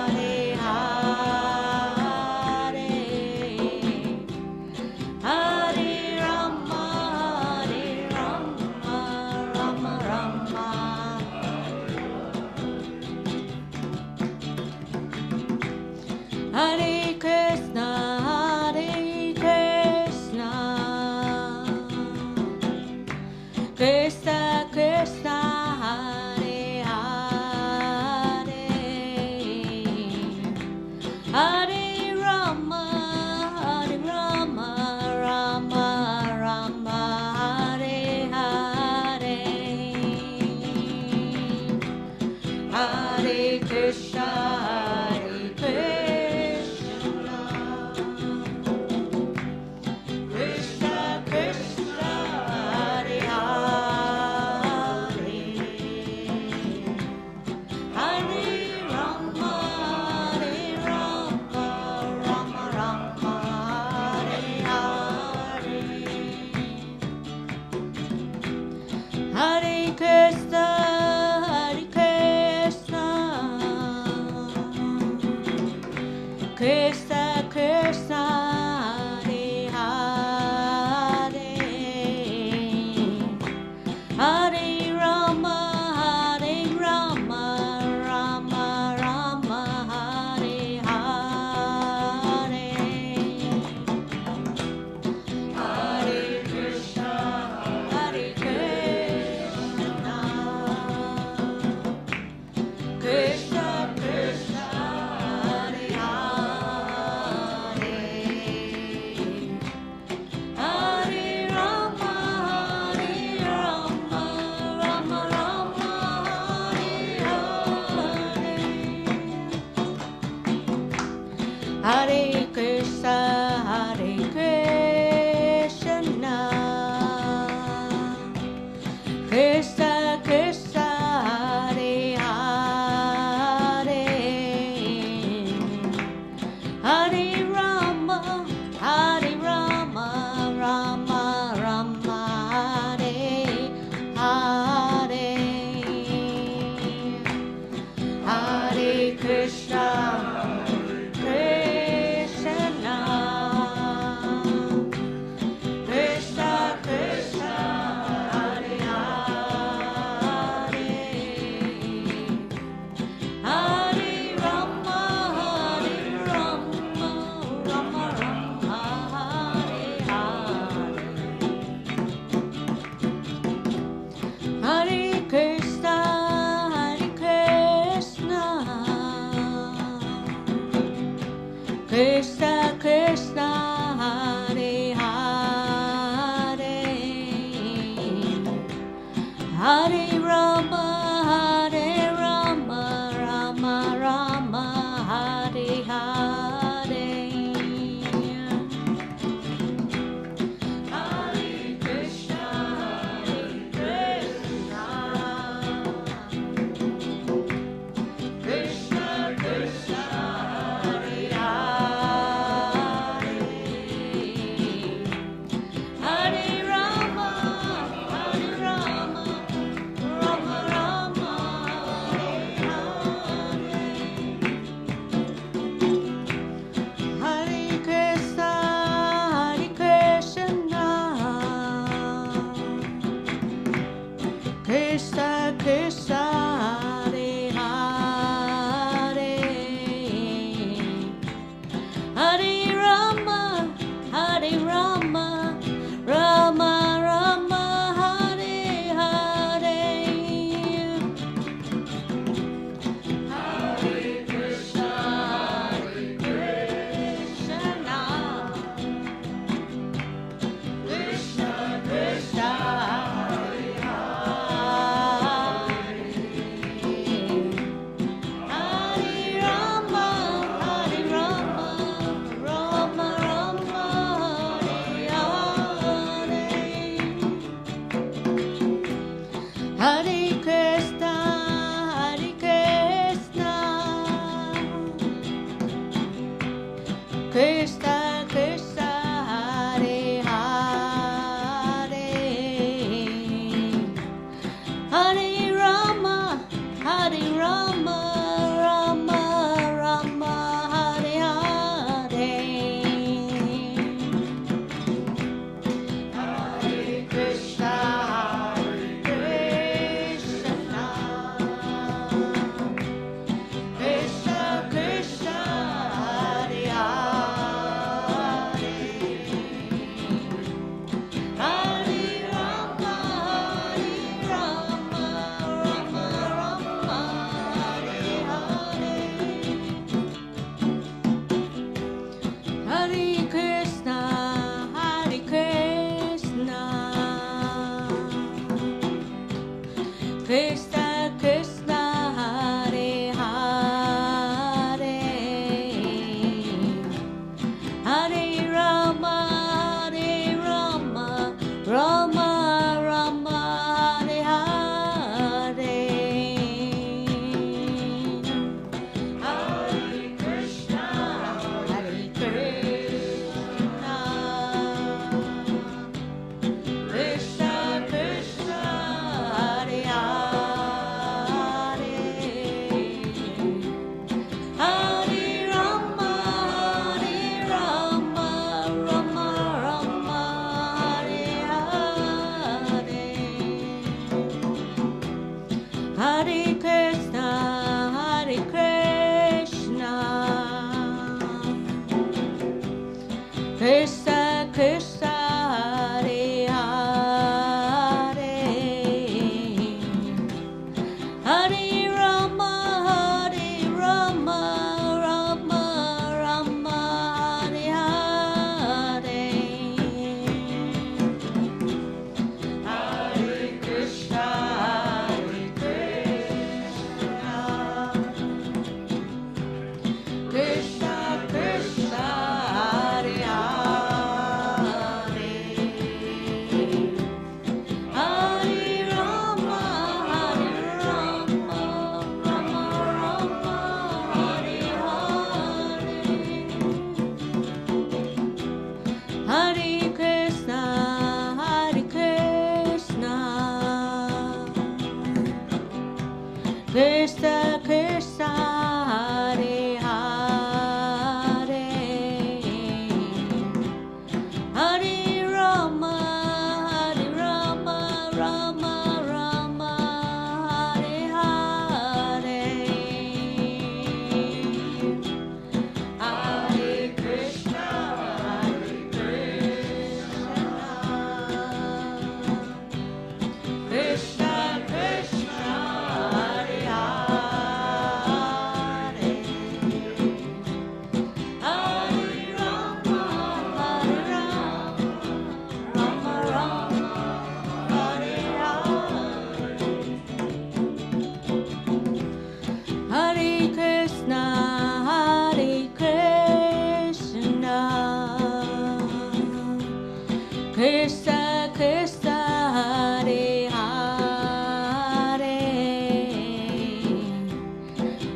Hare Hare, Hare Rama, Hare Rama, Rama Rama, Hare Krishna, Hare Krishna, Krishna Krishna, Hare Hare, Hare Rama, Hare Rama, Rama Rama, Hare Hare, Hare Krishna, Hare Krishna, Krishna Krishna, Hare Hare. Hare Rama, Rama Rama, Hare Hare. Hare Krishna, Krishna Krishna, Hare Hare. Hare Rama, Rama Rama, Hare Hare. Hare Krishna, Krishna Krishna, Hare Hare. Hare Rama, Rama Rama, Hare Hare. Hare Krishna, Krishna Krishna, Hare Hare. Hare Rama, Rama Rama, Hare Hare. Hare Krishna, Krishna Krishna, Hare Hare. Hare Rama, Rama Rama, Hare Hare. Hare Krishna, Krishna Krishna Krishna Hare Hare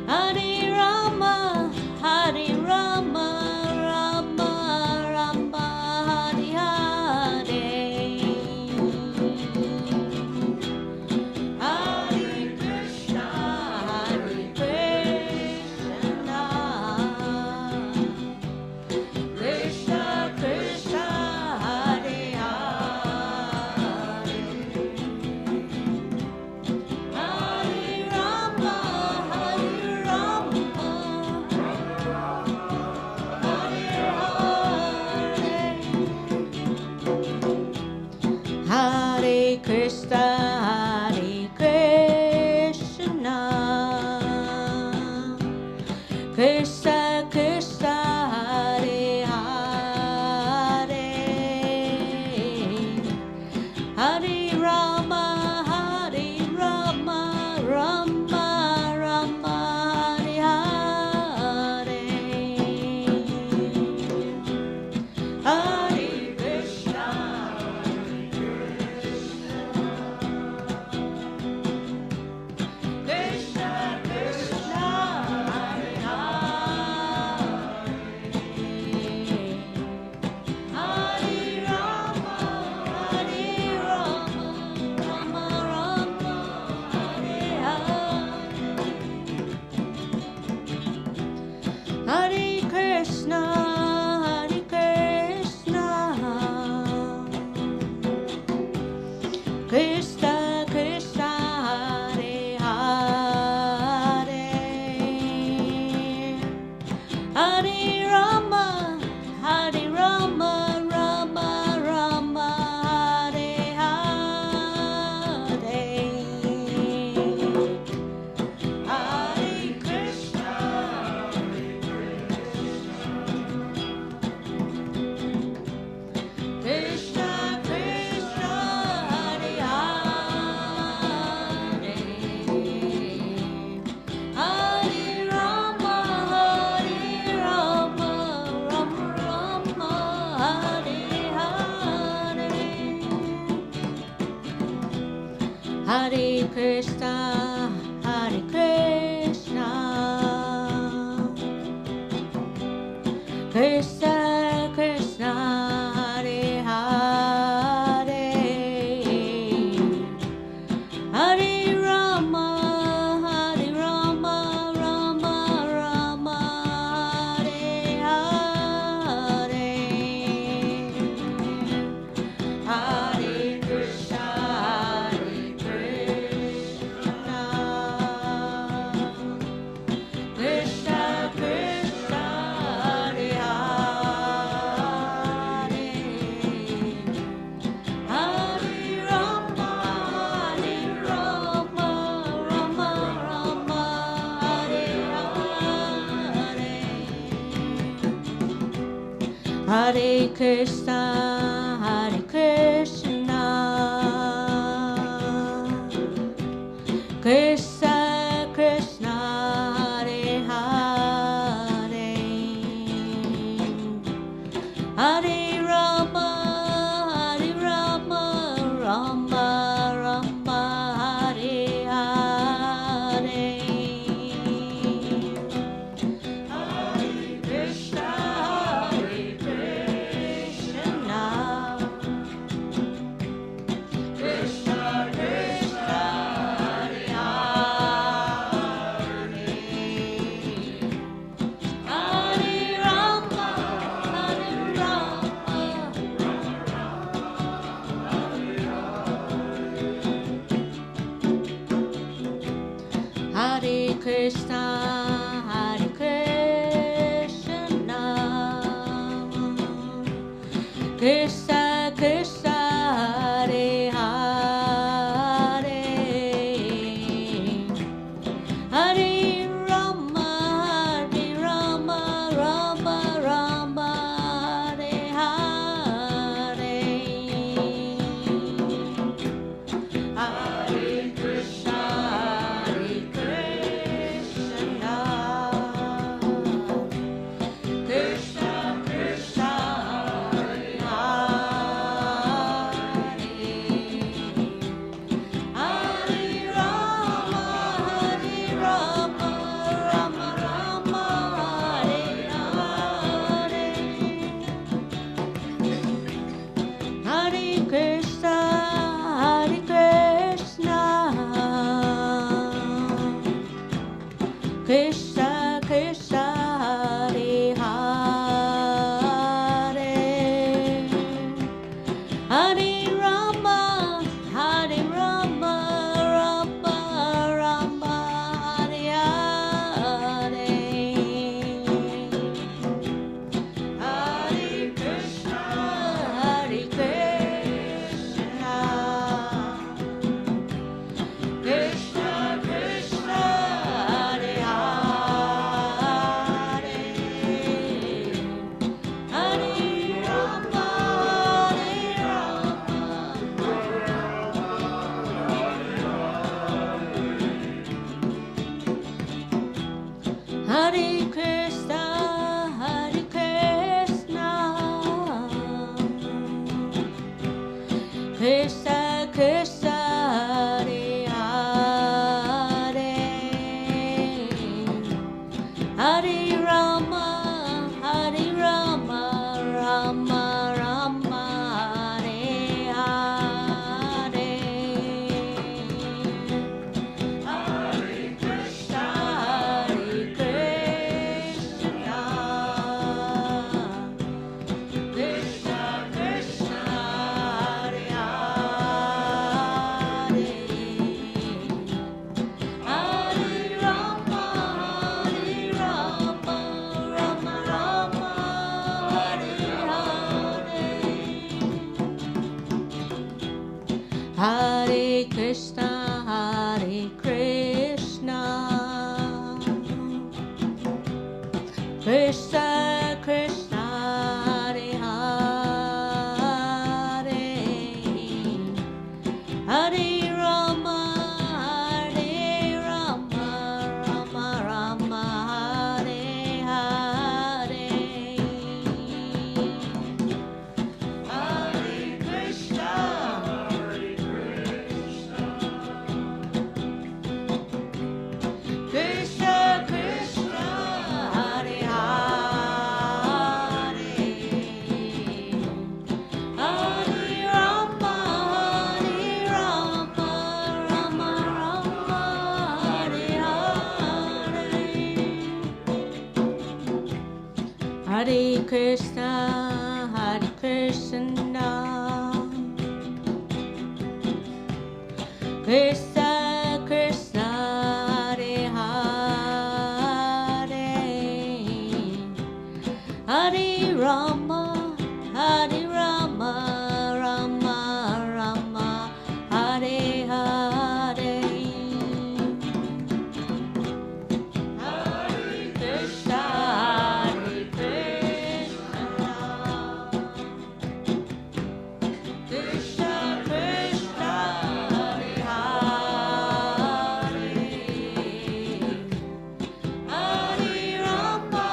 Hare Rama Hare Rama Rama Rama Hare Hare Hare Krishna Krishna Krishna Hare Hare Hare Rama Hare Rama Hare Krishna Hare Krishna Krishna Krishna Hare Hare Hare Rama Hare Rama Rama Rama Hare Hare Hare Krishna Krishna Krishna Hare Hare Rama Hare Rama Rama Rama Hare Hare Krishna Krishna Krishna Hare Hare Hare Rama Hare Rama Rama Rama Hare Hare Hare Krishna Krishna Krishna Hare Hare Hare Rama Hare Rama Rama Rama Hare Hare Hare Krishna Krishna Krishna Hare Hare Hare Rama Hare Rama Rama Rama Hare Hare Hare Krishna Krishna Krishna Hare Hare Rama Hare Rama Rama Rama Hare Hare Hare Krishna Krishna Krishna Hare Hare Hare Rama Hare Rama Rama Rama Hare Hare Hare Krishna Krishna Krishna Hare Hare Rama Hare Rama Hare Krishna Krishna Krishna Hare Hare Hare Rama Hare Rama Rama Rama Hare Hare Hare Krishna Krishna Krishna Hare Hare Hare Rama Rama Rama Hare Hare Hare Krishna Krishna Krishna Hare Hare Hare Rama Rama Rama Hare Hare Hare Krishna Krishna Krishna Hare Hare Hare Rama Rama Rama Hare Hare Hare Krishna Krishna Krishna Hare Hare Hare Rama Rama Rama Hare Hare Hare Krishna Krishna Krishna Hare Hare Hare Rama Rama Rama Hare Hare Hare Krishna Krishna Krishna Hare Hare Hare Rama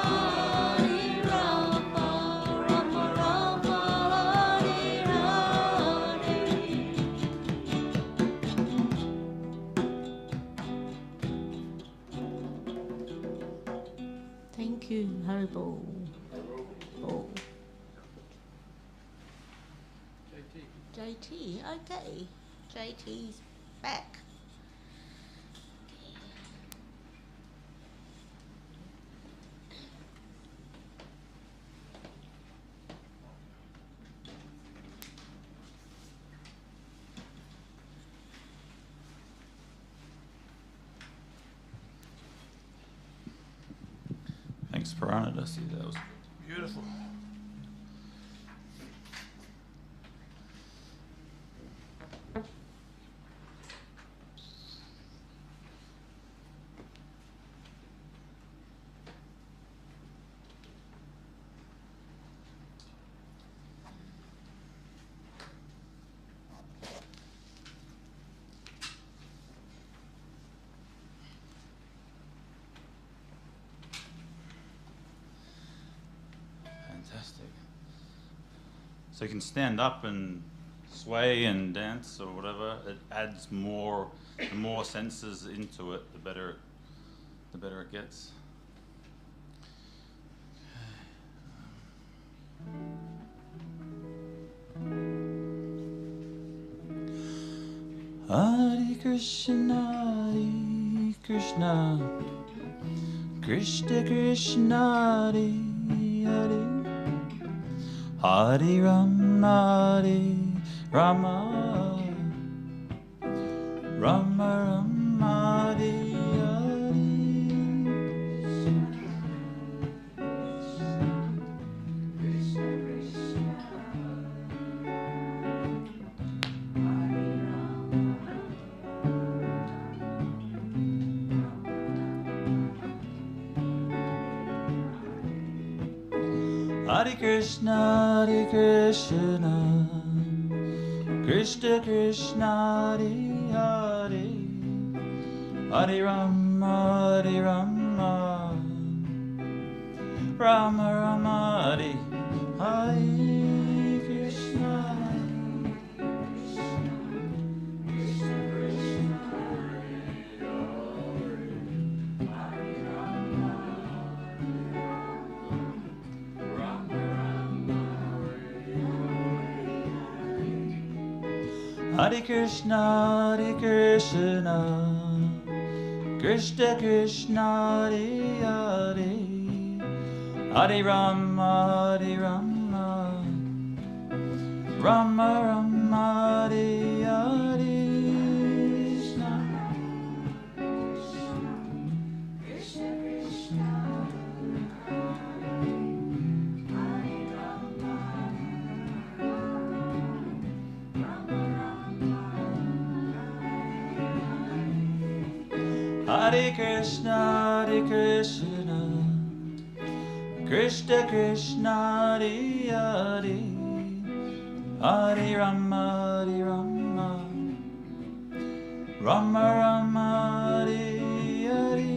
Rama Hare Hare. Thank you, Haribo. Oh. JT, okay. JT's back. Thanks, Piranha. That was beautiful. Fantastic. So you can stand up and sway and dance or whatever. It adds more, the more senses into it, the better it gets. Hare Krishna, Hare Krishna, Krishna Krishna, Hare Hare, Hare Rama, Hare Rama, Rama Rama, Hare Hare Krishna, Hare Krishna, Krishna Krishna, Hare Hare, Hare Rama, Hare Rama, Rama Rama, Hare Krishna, Krishna Hare Krishna, Krishna Krishna, Hare Hare, Hare Rama, Rama Rama, Hare Hare. Hare Krishna, Krishna Krishna, Hare Hare, Hare Rama, Rama Rama, Hare Hare.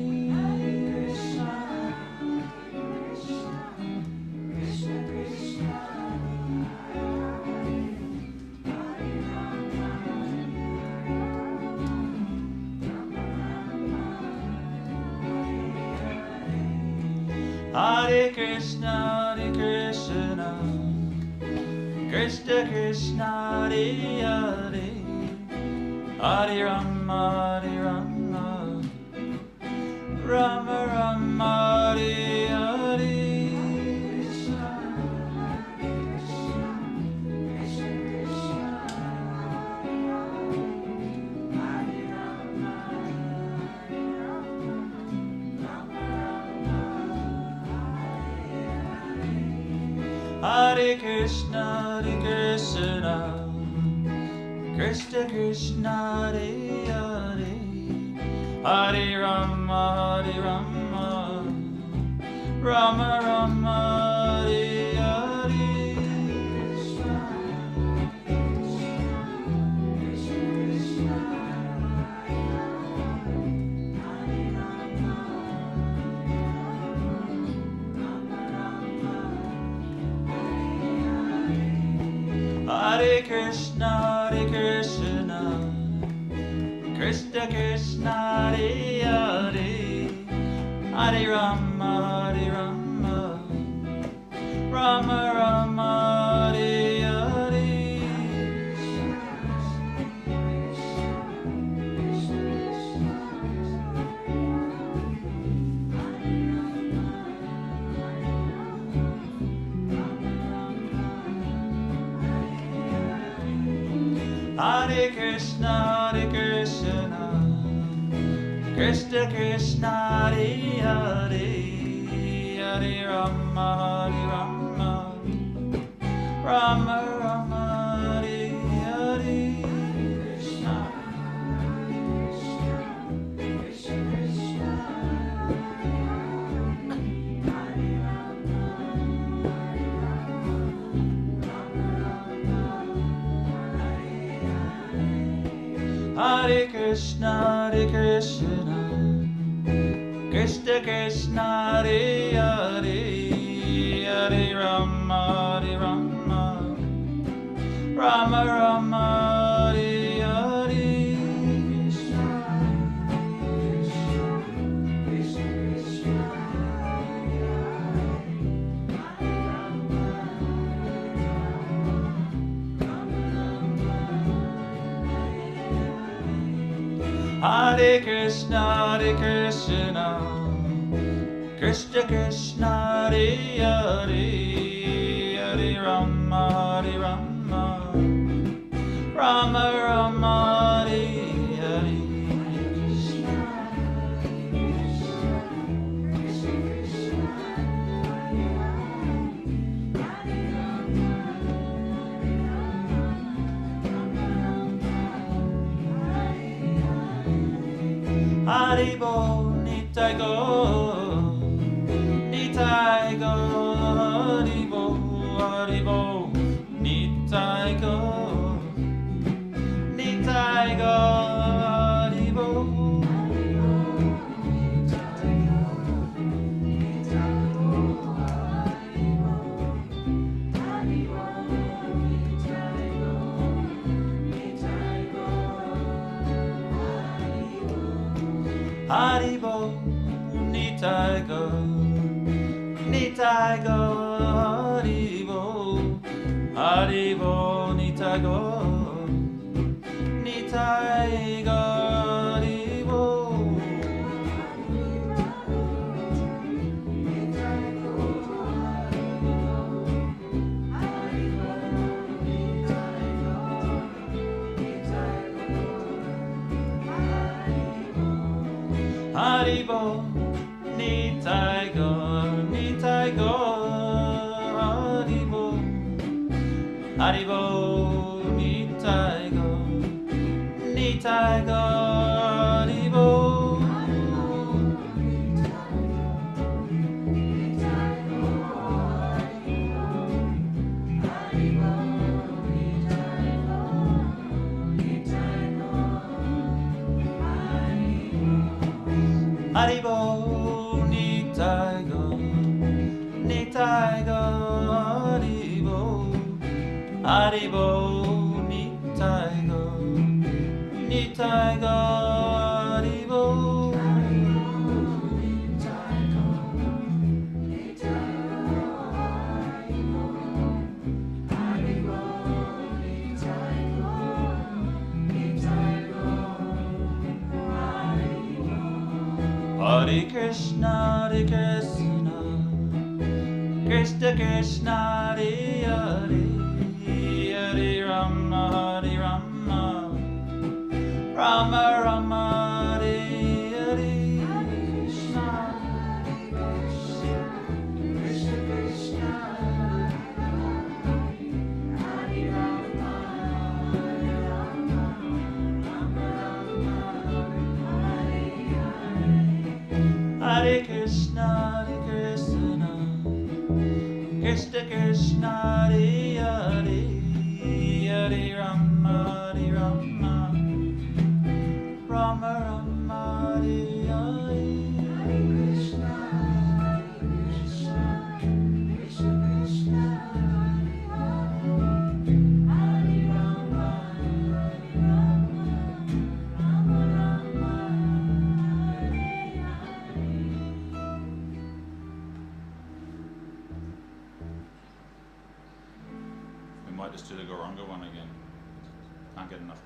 Hare Krishna, Krishna Krishna, Hare Hare, Hare Rama, Rama Rama, Hare Hare. Hare Krishna, Krishna Krishna, Hare Hare, Hare Rama, Rama Rama, Hare Hare. Hare Krishna, Krishna Krishna, Hare Hare, Hare Rama, Rama Rama, Hare Hare. Hare Krishna, Krishna Krishna, Hare Hare, Hare Rama, Rama Rama, Hare Hare. Hare Krishna, Krishna Krishna, Hare Hare, Hare Rama, Rama Rama, Hare Hare. Hare Krishna, Krishna Krishna, Hare Hare, Hare Rama, Rama Rama, Hare Hare. Haribo, Nitai go, Haribo, Haribo, Nitai go, Haribo. Haribo, Nitai go, Haribo, Haribo, Nitai go, Haribo, Nitai Go, Nitai Go, Haribo, Haribo, Nitai Go, Nitai Go, Haribo. Haribo, Nitai Go, Nitai Go, Haribo, Haribo, Nitai Go, Nitai Go, Haribo. Hare Krishna, Hare Krishna, Krishna Krishna, Hare Hare, Hare Rama, Hare Rama, Rama Rama, Hare Hare. Krishna, Krishna Krishna, Hare Rama, Hare Rama, Rama Rama, Hare Krishna, Hare Krishna, Krishna Krishna, Hare Hare, Hare Rama, Hare Rama, Rama Rama, Hare Hare. Hare Krishna, Krishna, Krishna Krishna, Hare Rama, Hare Rama, Rama Rama, Hare Hare. We might just do the Goranga one again. Can't get enough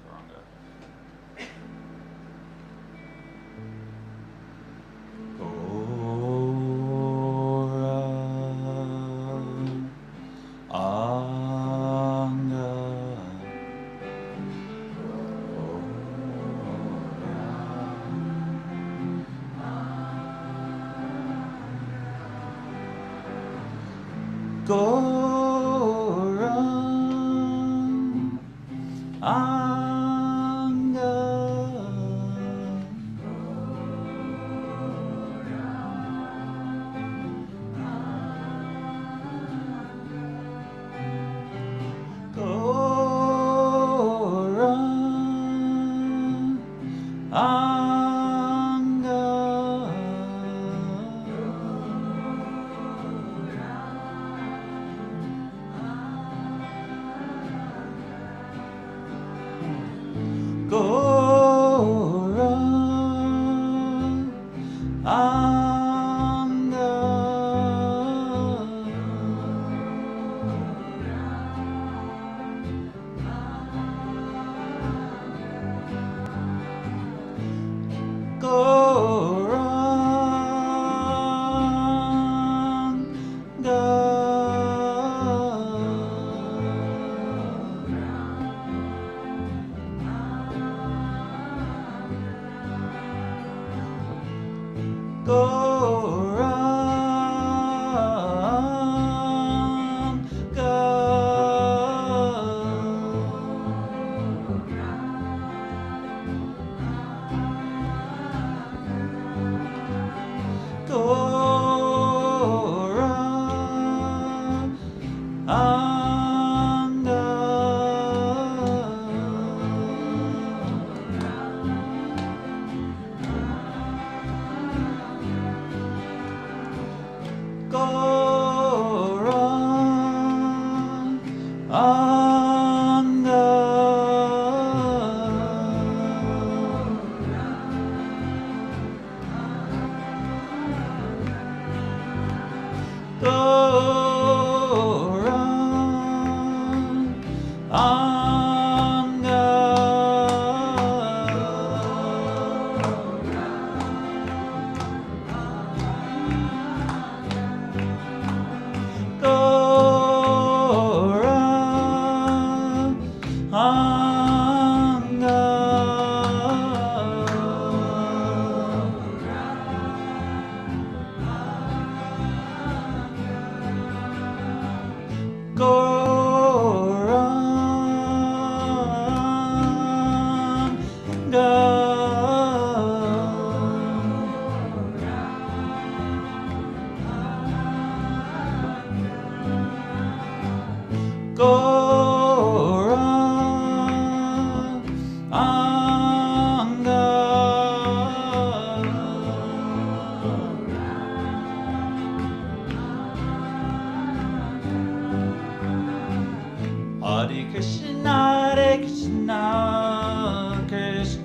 Goranga.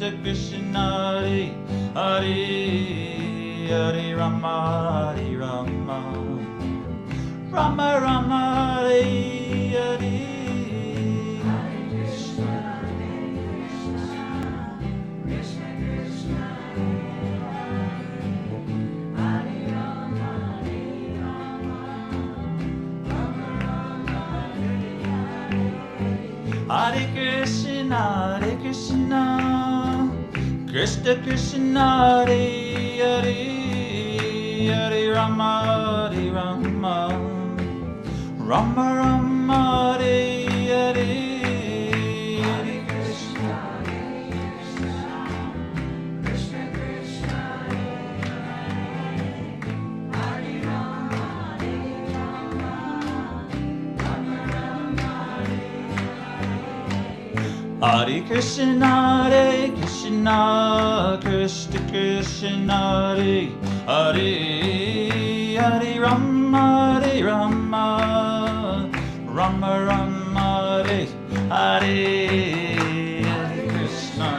Krishna Krishna Hare Hare Hare Rama Hare Rama Rama Rama Hare Hare Hare Krishna, Krishna Krishna, Hare Hare, Hare Rama, Hare Rama, Rama Rama, Hare Hare, Hare Krishna, Krishna Krishna, Hare Rama, Hare Rama, Rama Rama, Hare Krishna, Krishna Krishna, Hare Hare, Hare Rama, Hare Rama, Rama Rama, Hare Hare, Hare Krishna,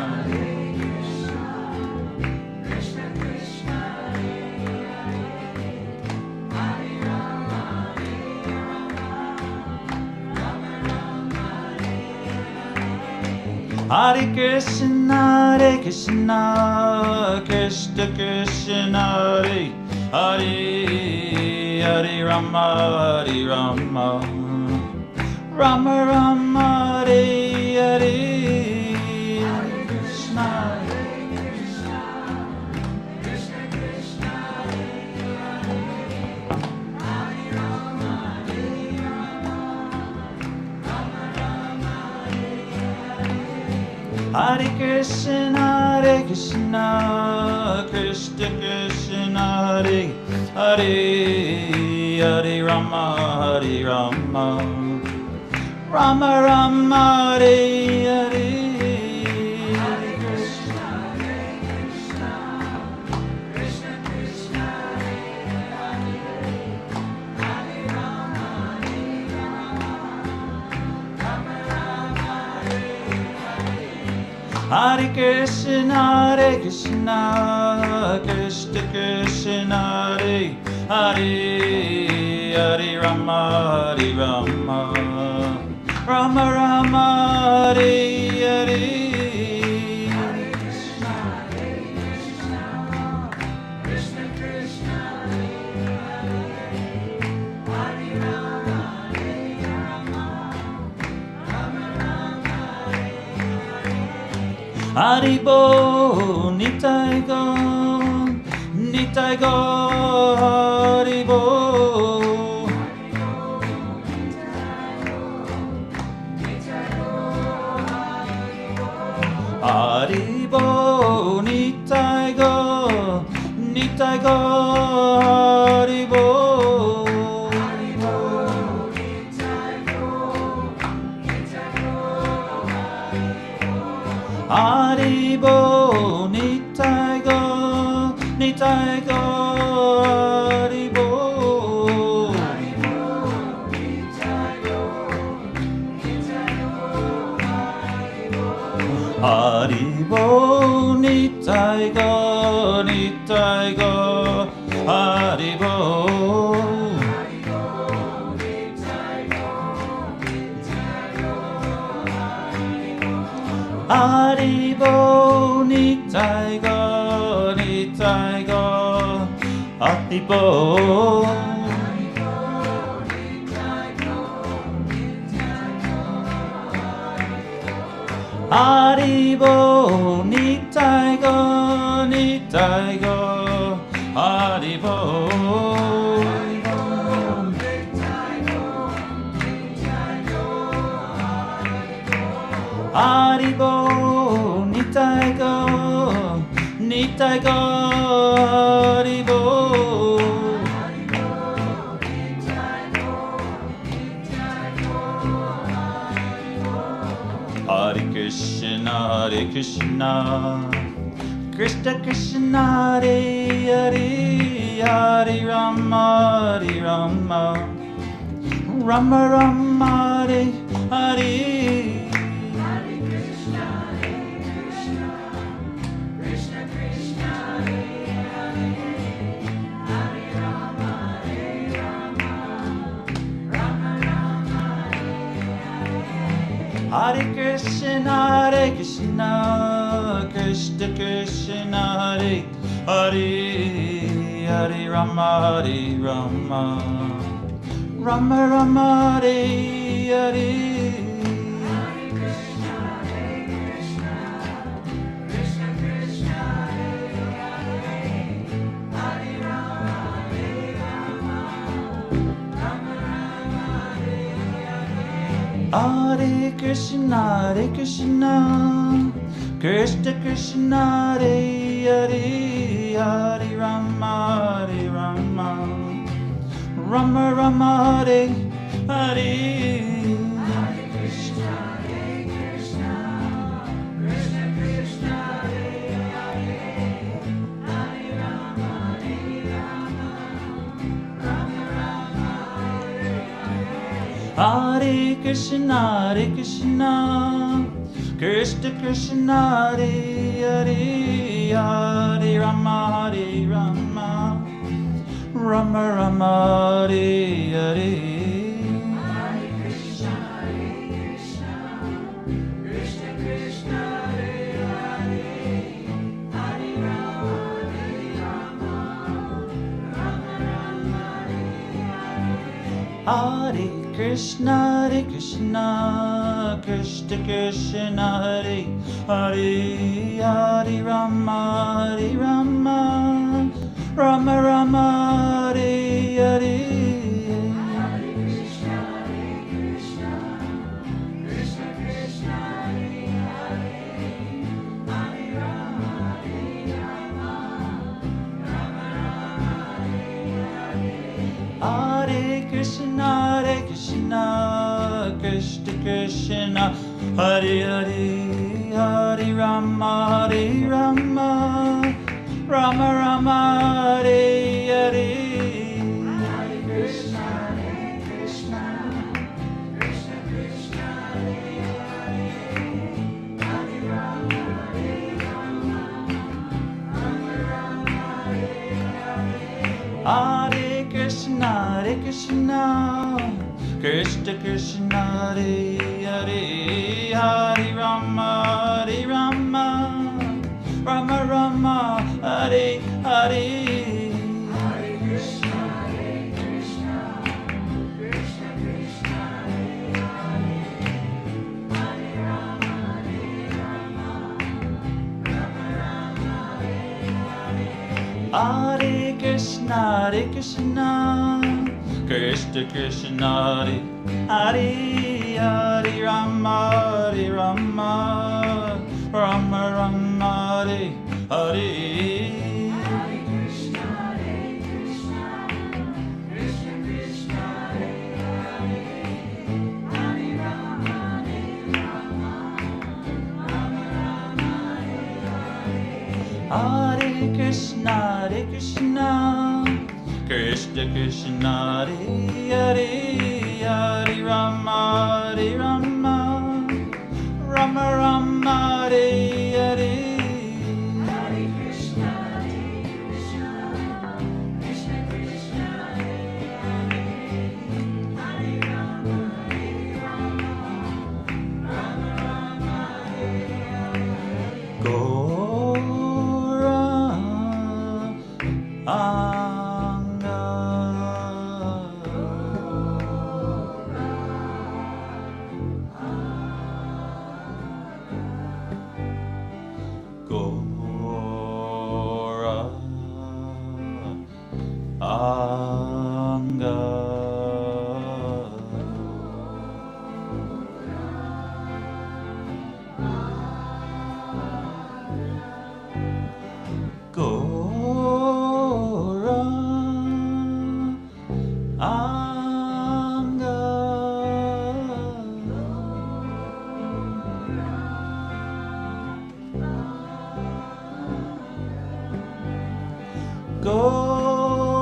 Krishna Krishna, Hare Rama, Hare Rama, Rama Rama, Hare Krishna, Krishna Krishna, Hare Hare, Hare Rama, Hare Rama, Rama Rama, Hare Hare, Hare Krishna, Krishna Krishna, Hare Rama, Hare Rama, Rama Rama, Hare Krishna, Krishna Krishna, Hare Hare, Hare Rama, Hare Rama, Rama Rama, Hare Hare, Hare Krishna, Krishna Krishna, Hare Rama, Hare Rama, Rama Rama, Hare Krishna, Krishna Krishna, Hare Hare, Hare Rama, Hare Rama, Rama Rama, Hare Hare, Hare Krishna, Krishna Krishna, Hare Rama, Hare Rama, Rama Rama, Haribo, Nitai Go, Haribo, Haribo, Nitai Go, Haribo, Haribo, Nitai Go, Haribo, Haribo, Nitai Go, Haribo, Haribo, Nitai Go, Haribo, Haribo, Nitai Go, Haribo, Haribo, Nitai Go, Haribo, Hare Krishna, Krishna Krishna, Hare Hare, Hare Rama, Hare Rama, Rama Rama, Hare Hare, Hare Krishna, Krishna, Krishna Krishna, Hare Hare, Hare Rama, Hare Rama, Rama Rama, Hare Hare. Hare Krishna, Krishna Krishna, Hare Hare, Hare Rama, Hare Rama, Rama Rama, Hare Hare. Hare Krishna, Krishna Krishna, Hare Hare, Hare Rama, Hare Rama, Rama Rama, Hare Hare. Hare Krishna, Krishna Krishna, Hare Hare, Hare Rama, Hare Rama, Rama Rama, Hare Hare. Hare Krishna, Krishna Krishna, Hare Hare, Hare Rama, Hare Rama, Rama Rama, Hare Hare. Hare Krishna, Krishna Krishna, Hare Hare, Hare Rama, Hare Rama, Rama Rama, Hare Hare. Hare Krishna, Krishna Krishna, Hare Hare, Hare Rama, Hare Rama, Rama Rama, Hare Hare. Hare Krishna, Krishna Krishna, Hare Hare, Hare Rama, Hare Rama, Rama Rama, Hare Hare. Hare Krishna, Krishna Krishna, Hare Hare, Hare Rama, Hare Rama, Rama Rama, Hare Hare. Hare Krishna, Krishna Krishna, Hare Hare, Hare Rama, Hare Rama, Rama Rama, Hare Hare. Hare Krishna, Krishna Krishna, Hare Hare, Hare Rama, Hare Rama, Rama Rama, Hare Hare. Hare Krishna, Krishna Krishna, Hare Hare, Rama, Hare Rama, Rama Rama, Hare Hare. Hare Krishna, Krishna Krishna, Hare Hare, Hare Rama, Hare Rama, Rama Rama, Hare Hare. Hare Krishna, Krishna Krishna, Hare Hare, Hare Rama, Hare Rama, Rama Rama, Hare Hare. Hare Krishna, Krishna Krishna, Hare Hare, Hare Rama, Hare Rama, Rama Rama, Hare Hare. Gora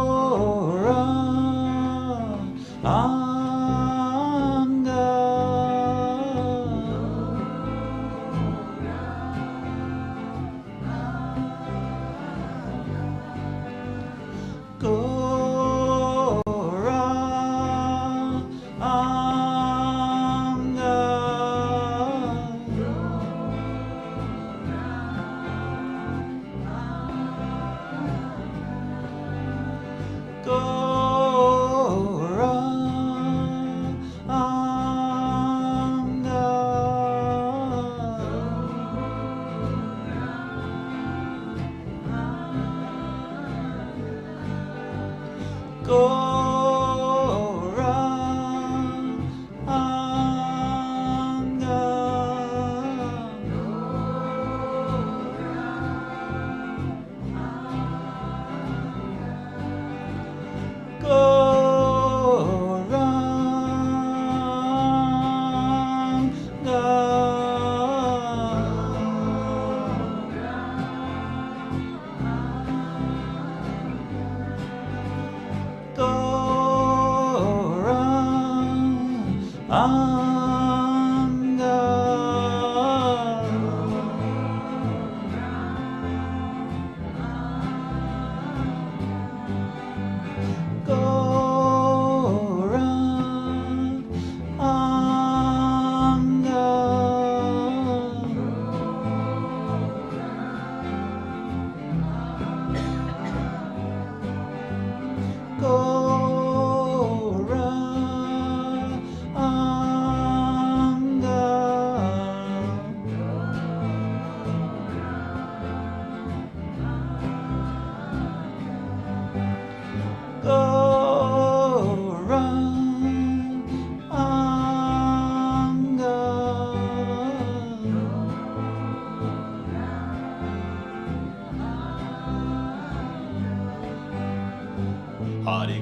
Hare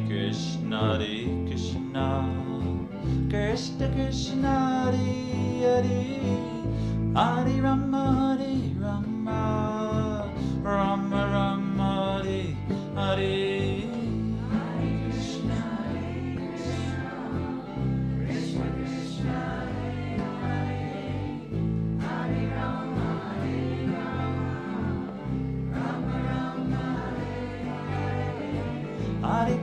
Krishna, Krishna Krishna, Hare Hare Rama, Rama Rama, Hare Hare. Hare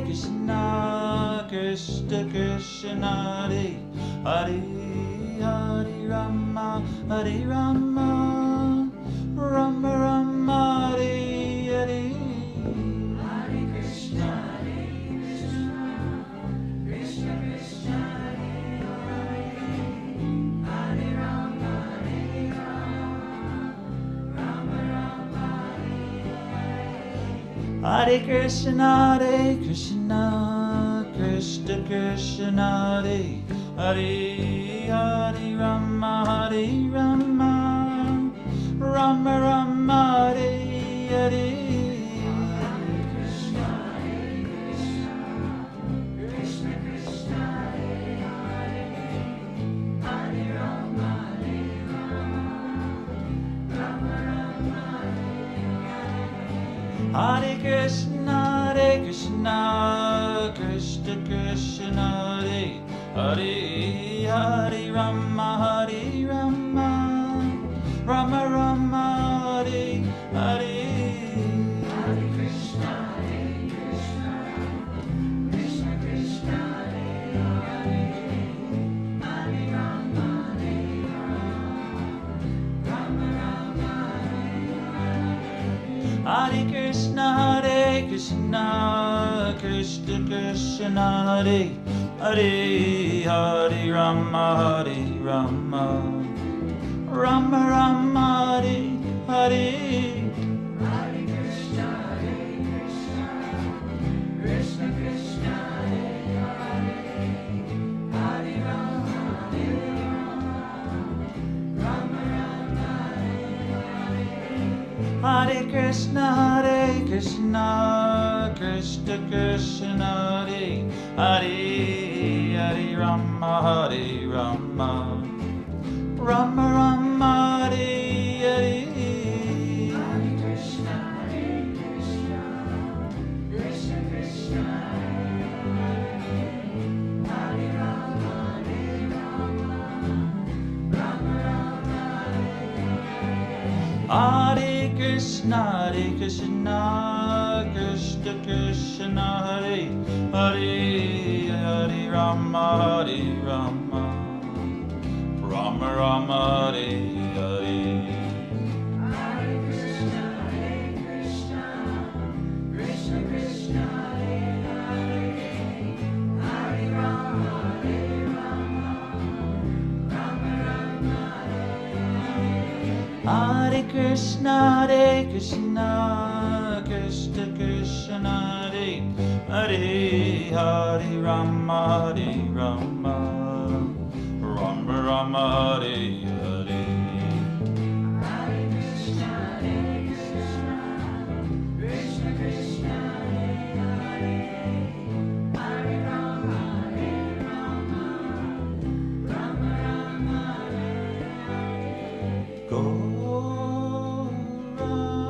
Krishna, Krishna Krishna, Hare Hare Hare Rama, Rama Rama, Hare Hare. Hare Krishna, Krishna Krishna, Hare Rama, Rama Rama, Hare Krishna, Krishna Krishna, Hare Hare Hare Rama, Rama Rama, Hare Hare. Hare Krishna, Krishna Krishna, Hare Rama, Rama Rama, Hare Krishna, Krishna Krishna, Hare Hare Rama, Rama Rama, Hare Hare. Hare Krishna, Krishna Krishna, Hare Rama, Rama Rama, Hare Krishna, Krishna Krishna, Hare Hare Hare Rama, Rama Rama, Hare Hare. Hare Krishna, Krishna Krishna, Hare Rama, Rama Rama, Hare Krishna, Krishna Krishna, Hare Hare Rama, Rama Rama, Hare Hare. Hare Krishna, Krishna Krishna, Hare Rama, Rama Rama, Hare Krishna, Krishna Krishna, Hare Hare Hare Rama, Rama Rama, Hare Hare. Hare Krishna, Krishna Krishna, Hare Rama, Rama Rama, Hare Krishna, Krishna Krishna, Hare Hare Rama, Rama Rama, Hare Hare. Hare Krishna, Krishna Krishna, Hare Rama, Rama Rama,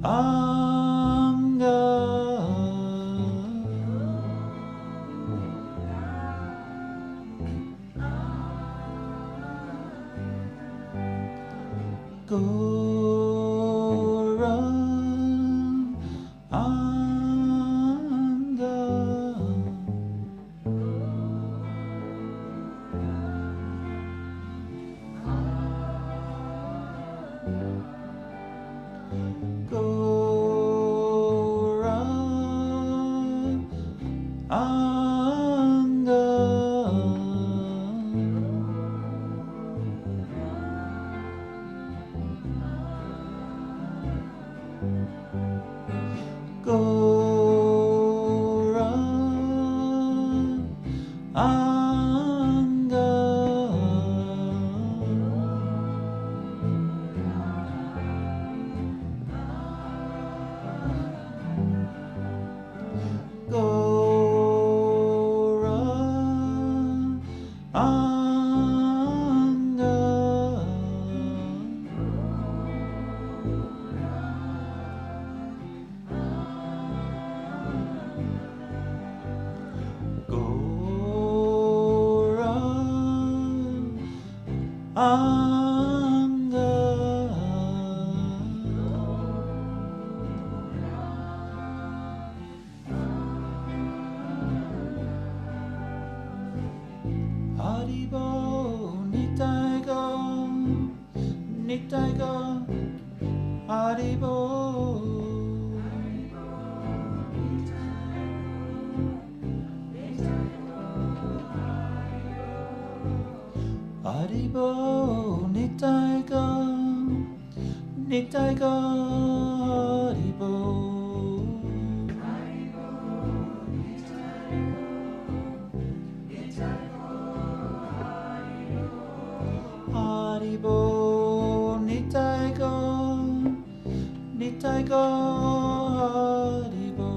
Anga. Goram Anga. Goram Anga. Goram Anga. Goram Anga. Goram Anga. Haribo Nitai Go, Nitai Go, Haribo. Haribo Nitai Go, Nitai Go, Haribo. Haribo Nitai Go, Nitai Go, Haribo.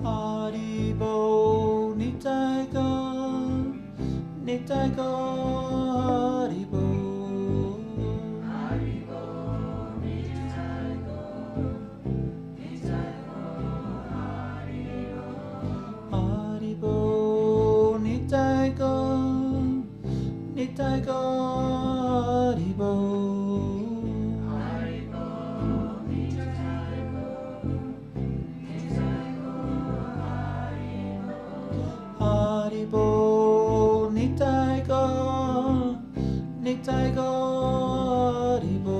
Haribo Nitai Go, Nitai Go, Haribo. Haribo Nitai Go, Nitai Go, Haribo. Haribo Nitai Go, Nitai Go, Haribo. Haribo Nitai Go, Nitai Go, Haribo.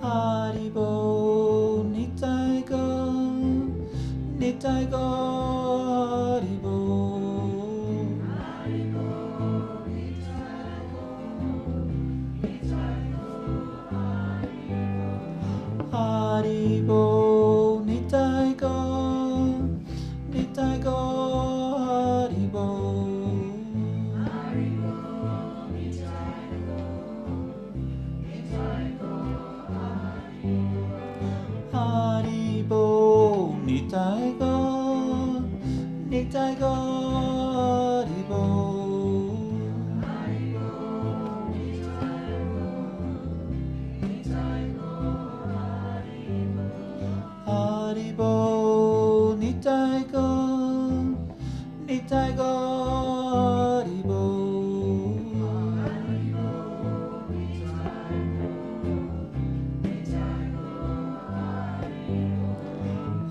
Haribo Nitai Go, Nitai Go, Haribo. Haribo Nitai Go, Nitai Go, Haribo. Haribo Nitai Go, Nitai Go, Haribo.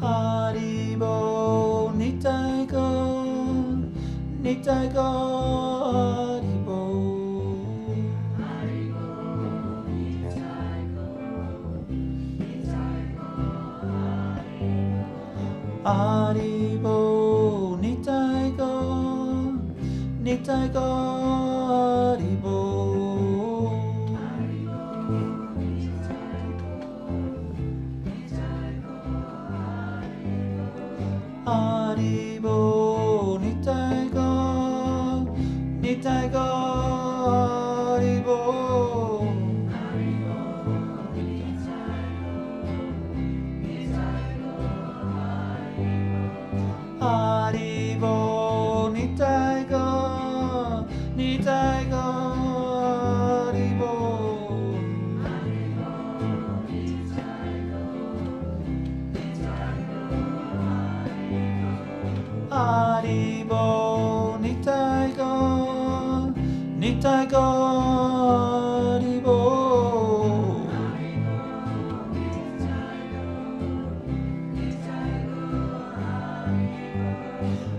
Haribo Nitai Go, Nitai Go, Haribo. Haribo Nitai Go, Nitai Go, Haribo. Haribo Nitai Go, Nitai Go, Haribo. Haribo, Nitai Go, Nitai Go, Haribo.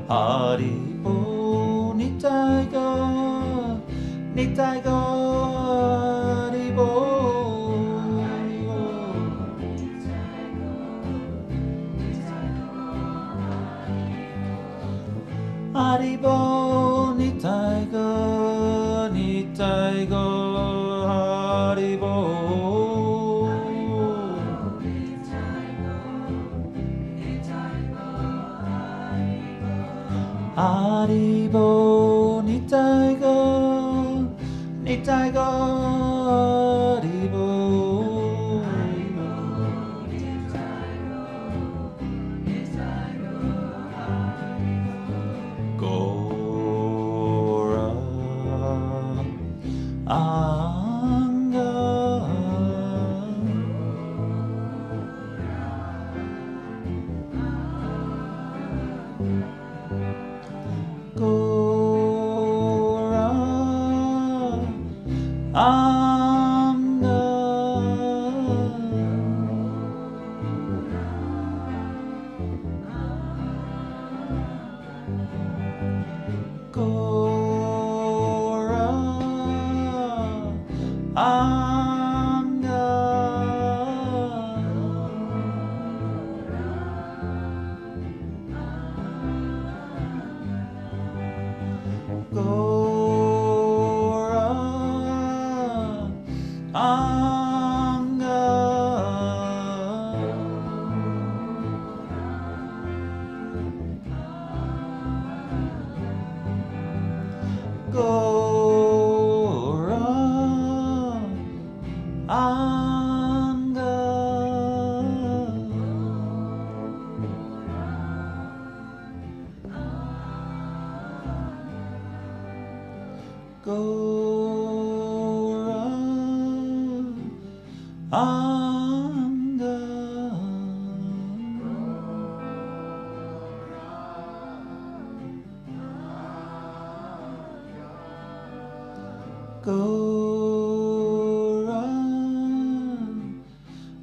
Haribo, Nitai Go, Nitai Go, Haribo. Haribo, Nitai Go, Nitai Go, Haribo. Haribo, Nitai Go, Nitai Go, Haribo. Gora Anga Gora Anga Gora Anga Gora Anga Gora Anga Gora Anga Gora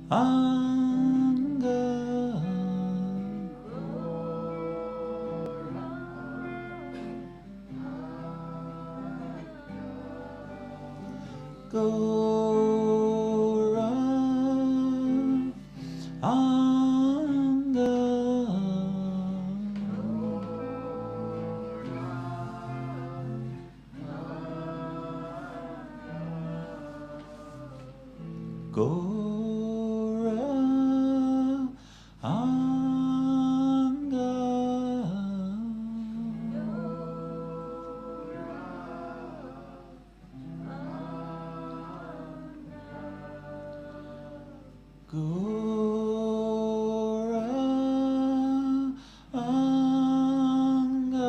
Anga Gora Anga Gora Anga Gora Anga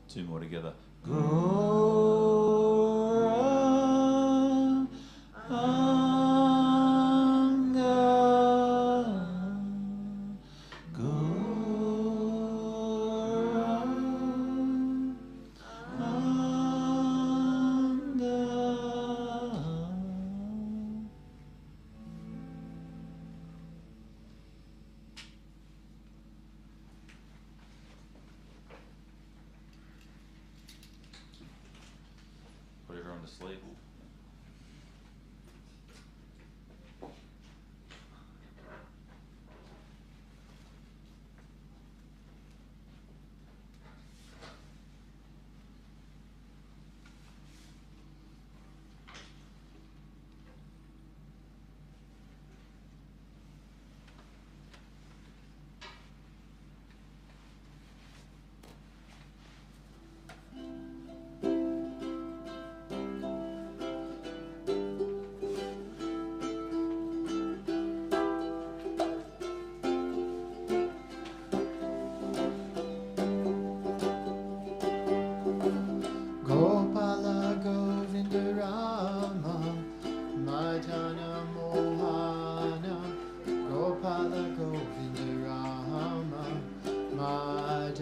Two more together. Gora Anga Gora Anga Put everyone to sleep.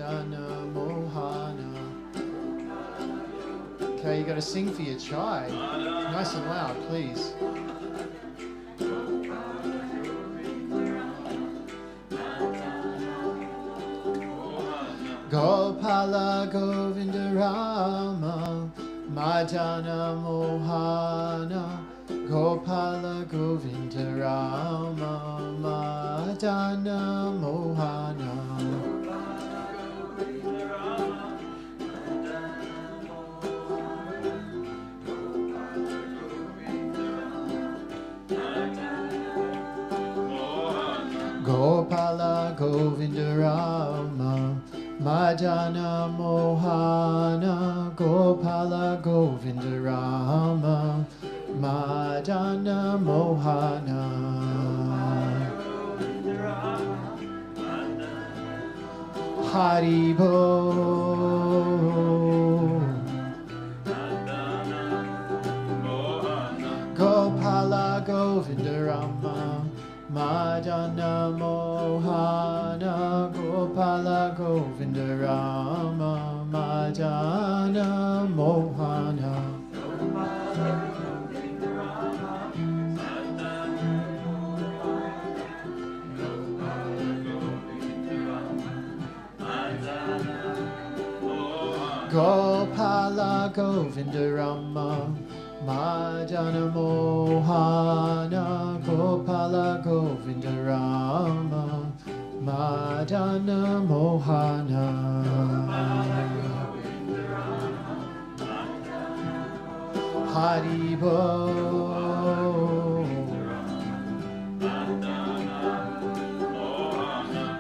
Madana Mohana. Okay, you got to sing for your chai. Nice and loud, please. Gopala Govinda Rama, Madana Mohana. Gopala Govinda Rama, Madana Mohana. Gopala Govinda Rama, Madana Mohana. Gopala Govinda Rama, Madana Mohana. Hari Bol. Gopala Govinda Rama, Madana Mohana. Gopala Govinda Rama, Madana Mohana. Gopala Govinda Rama, Madana Mohana. Gopala Govinda Rama, Madana Mohana. Hari Bol.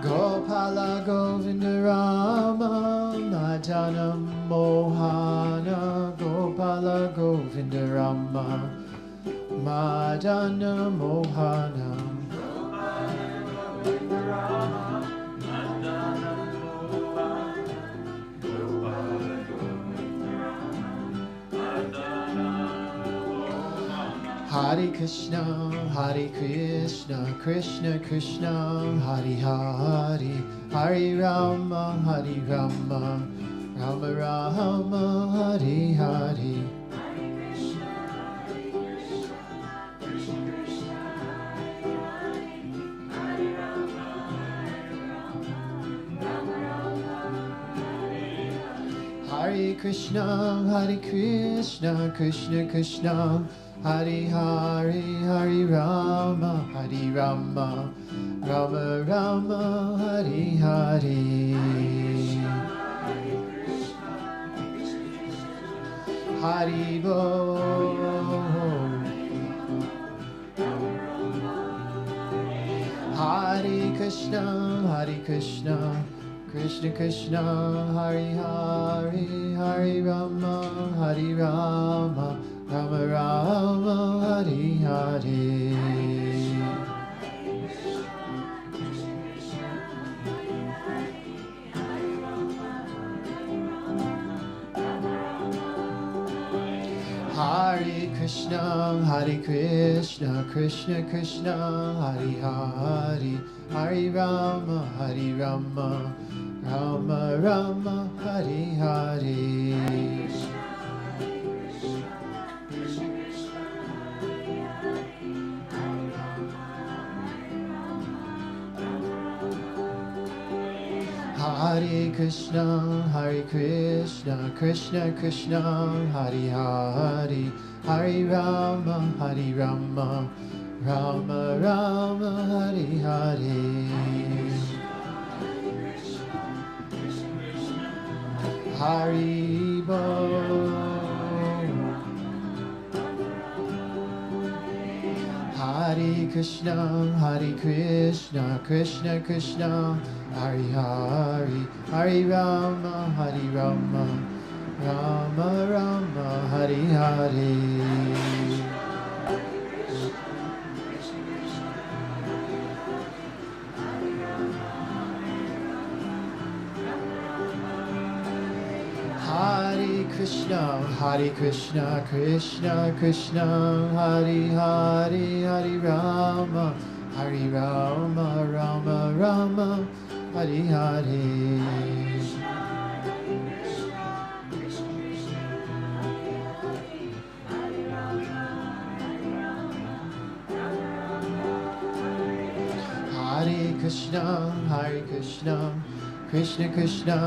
Gopala Govinda Rama, Madana Mohana. Gopala Govinda Rama, Madana Mohana. Hare Krishna, Hare Krishna, Krishna Krishna, Hare Hare, Hare Rama, Hare Rama, Rama Rama, Hare Hare. Hare Krishna, Hare Krishna, Krishna Krishna, Hare Hare, Hare Rama, Hare Rama, Rama Rama, Hare Hare. Hari Bol. Hare Krishna, Hare Krishna, Krishna Krishna, Hare Hare, Hare Rama, Hare Rama, Rama Rama, Hare Hare. Hare Krishna, Hare Krishna, Krishna Krishna, Hare Hare, Hare Rama, Hare Rama, Rama Rama, Hare Hare. Hare Krishna, Hare Krishna, Krishna Krishna, Hare Hare, Hare Rama, Hare Rama, Rama Rama, Hare Hare. Hari Bol. Hare Krishna, Hare Krishna, Krishna Krishna, Hare Hare, Hare Rama, Hare Rama, Rama Rama, Hare Hare. Hare Krishna, Hare Krishna, Krishna Krishna, Hare Hare, Hare Rama, Hare Rama, Rama Rama, Hare Hare. Krishna, Hare Krishna, Krishna Krishna,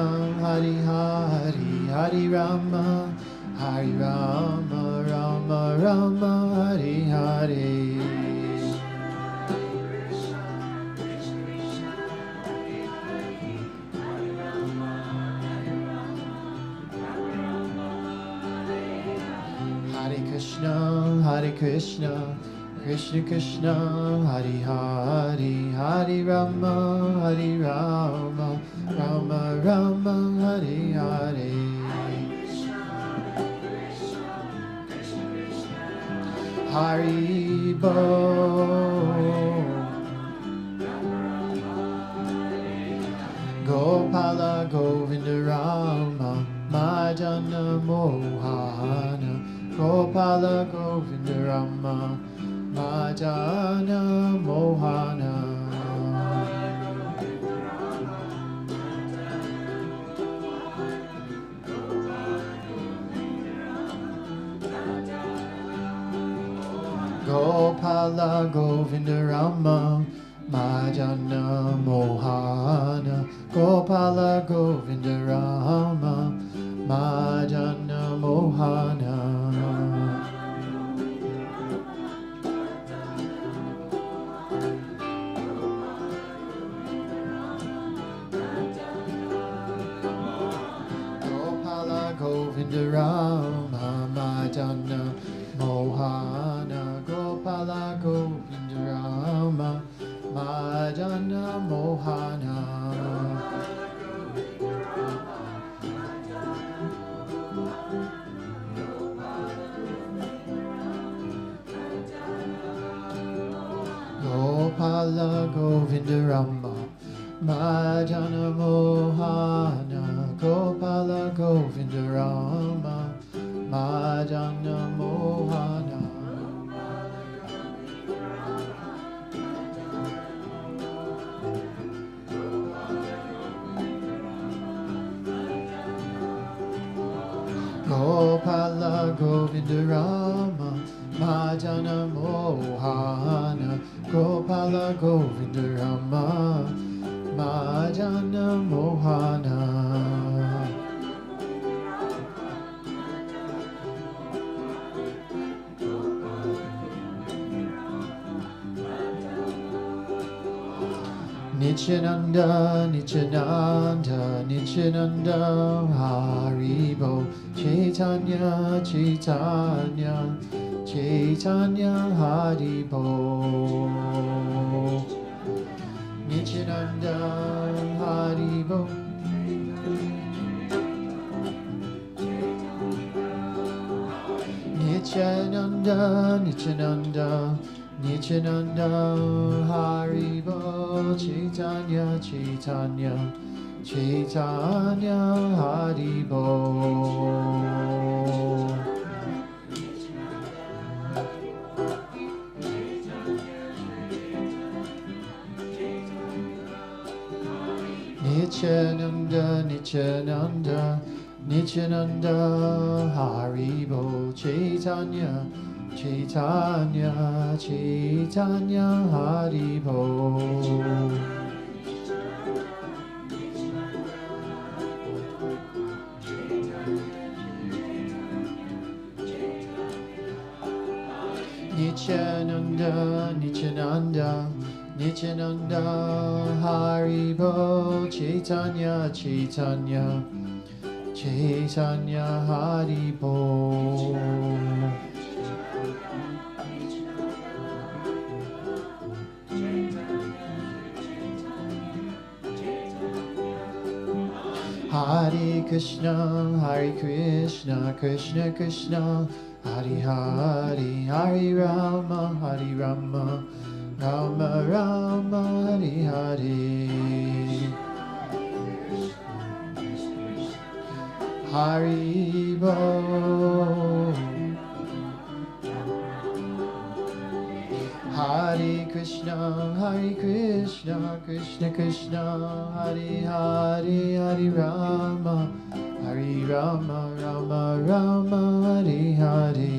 Hare Hare, Hare Rama, Hare Rama, Rama Rama, Hare Hare. Hare Krishna, Hare Krishna, Krishna Krishna, Hare Hare, Hare Rama, Hare Rama, Rama Rama, Hare Hare. Hari Bo. Gopala Govinda Rama, Madana Mohana. Gopala Govinda Rama, Madana Mohana. Gopala Govinda Rama, Madana Mohana. Gopala Govinda Rama, Madana Mohana. Gopala Govinda Rama, Madana Mohana. Gopala Govinda Rama, Madana Mohana. Gopala Govinda Rama, Madana Mohana. Gopala Govinda Rama, Madana Mohana. Gopala Govinda Rama, Madana Mohana. Gopala Govinda Rama, Madana Mohana. Nityananda, Nityananda, Nityananda, Haribo, Chaitanya, Chaitanya, Chaitanya, Haribo. Nityananda, Haribo. Nityananda, Nityananda, Nityananda, Haribo, Chaitanya, Chaitanya, Chaitanya, Haribo. Nityananda, Nityananda, Nityananda, Haribo, Chaitanya, Chaitanya, Chaitanya, Haribo. Nityananda, Nityananda, Nityananda, Haribo, Chaitanya, Chaitanya, Chaitanya, Haribo. Hare Krishna, Hare Krishna, Krishna Krishna, Hare Hare, Hare Rama, Hare Rama, Rama Rama, Hare Hare. Haribo. Hare Krishna, Hare Krishna, Krishna Krishna, Hare Hare, Hare Rama, Hare Rama, Rama Rama, Hare Hare.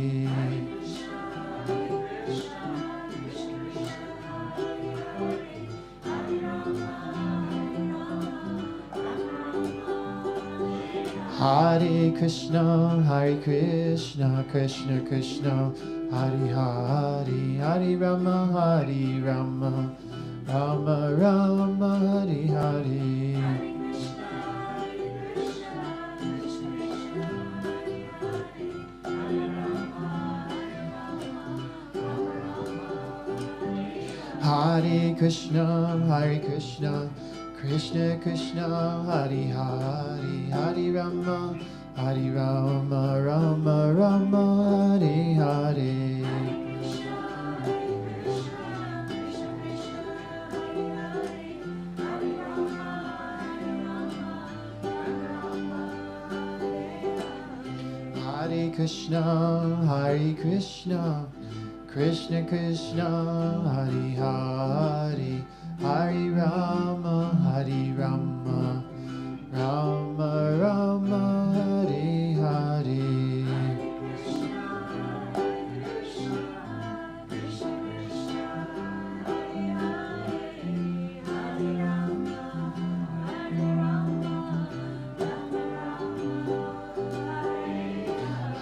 Hare Krishna, Krishna Krishna, Hare Hare, Hare Rama, Rama Rama, Hare Hare. Hare Krishna, Krishna Krishna, Hare Hare, Hare Rama, Rama Rama, Hare Hare. Hare Krishna, Krishna Krishna, Hare Hare, Hare Rama, Rama Rama, Hare Hare.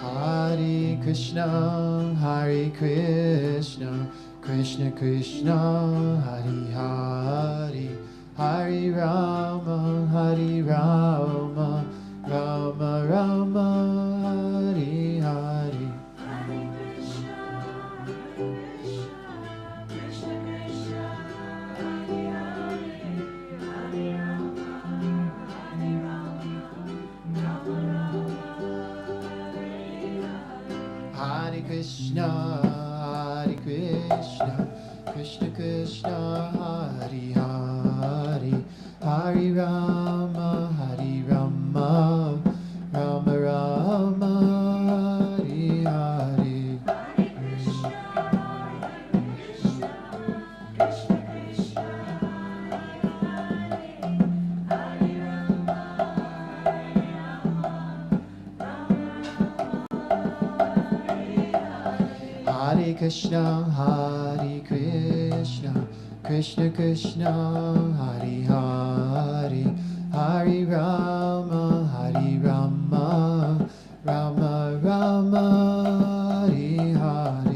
Hare Krishna, Krishna Krishna, Hare Hare, Hare Rama, Rama Rama, Hare Hare. Hare Krishna, Krishna Krishna, Hare Hare, Hare Rama, Rama Rama, Hare Hare. Hare Krishna, Krishna Krishna, Hare Hare, Hare Rama, Rama Rama, Hare Hare. Hare Krishna, Krishna Krishna, Hare Hare, Hare Rama, Rama Rama, Hare Hare.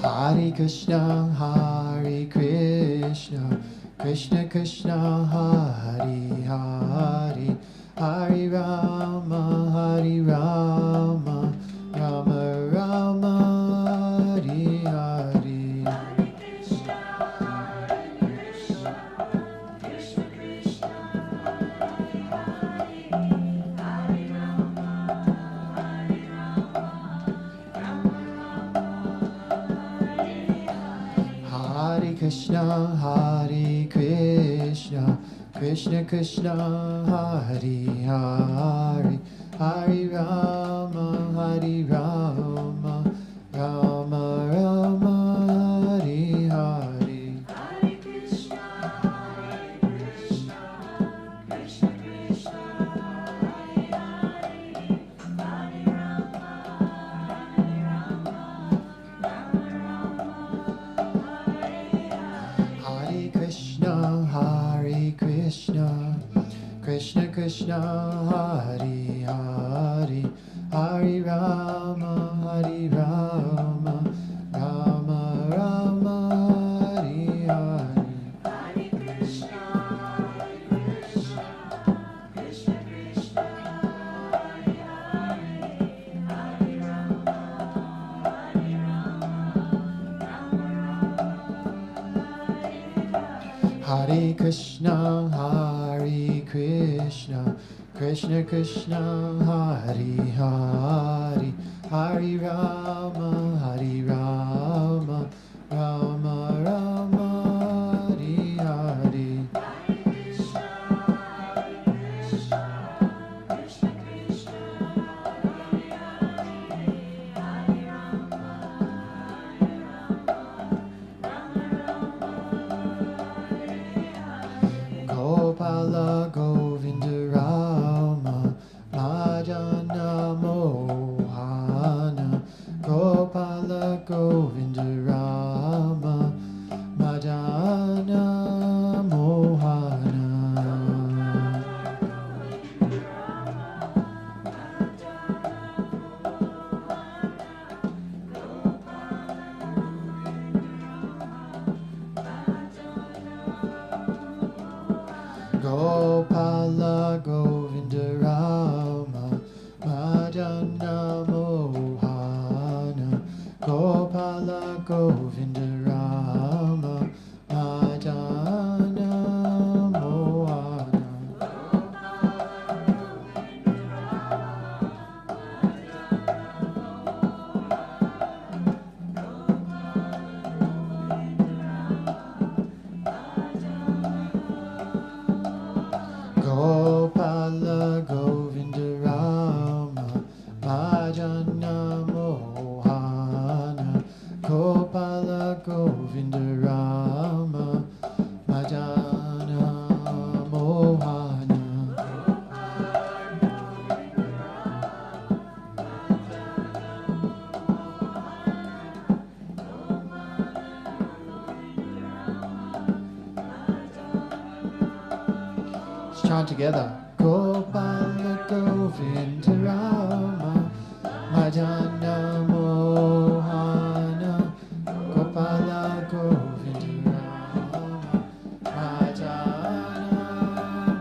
Hare Krishna, Krishna Krishna, Hare Hare, Hare Rama, Rama Rama, Hare Hare. Hare Krishna, Krishna Krishna, Hare Hare, Hare Rama, Rama Rama, Hare Hare. Hare Krishna, Krishna Krishna, Hare Hare, Hare Rama, Rama Rama, Hare Hare. Gopala Govinda Rama, chant together. Gopala Govinda Rama Madana Mohana Gopala Govinda Rama Madana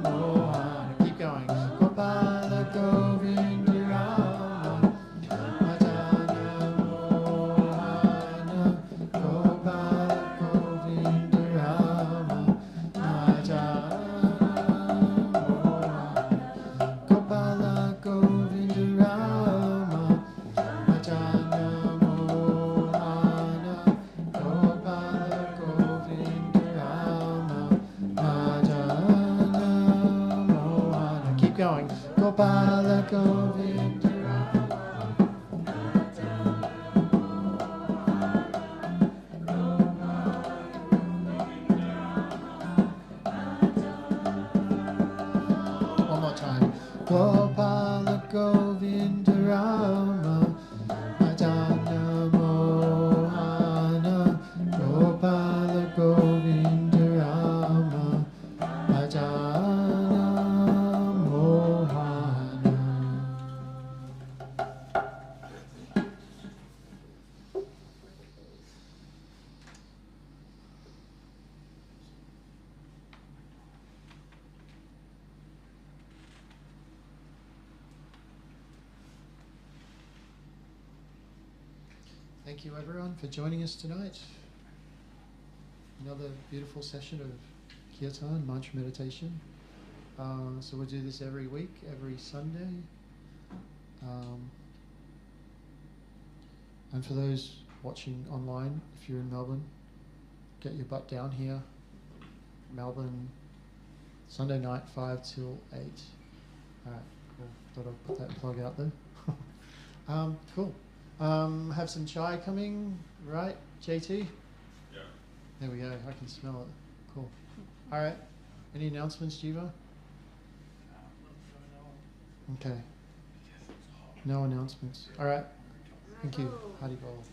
Mohana. Keep going. Gopala Govinda Rama Madana Mohana Gopala Govinda Rama Madana Gopala Govinda Rama Madana Mohana Gopala Govinda Rama Madana Mohana. Keep going. Gopala Govinda Rama. One more time. Gopala Govinda Rama Madana Mohana Gopala Govinda Rama Madana Mohana. Thank you everyone for joining us tonight. Another beautiful session of Kirtan, mantra meditation. So we'll do this every week, every Sunday. And for those watching online, if you're in Melbourne, get your butt down here. Melbourne, Sunday night, 5 till 8. Alright, cool. Thought I'd put that plug out there. Cool. Have some chai coming, right, JT? Yeah. There we go. I can smell it. Cool. All right. Any announcements, Jiva? Okay. No announcements. All right. Thank you. Hari Bol.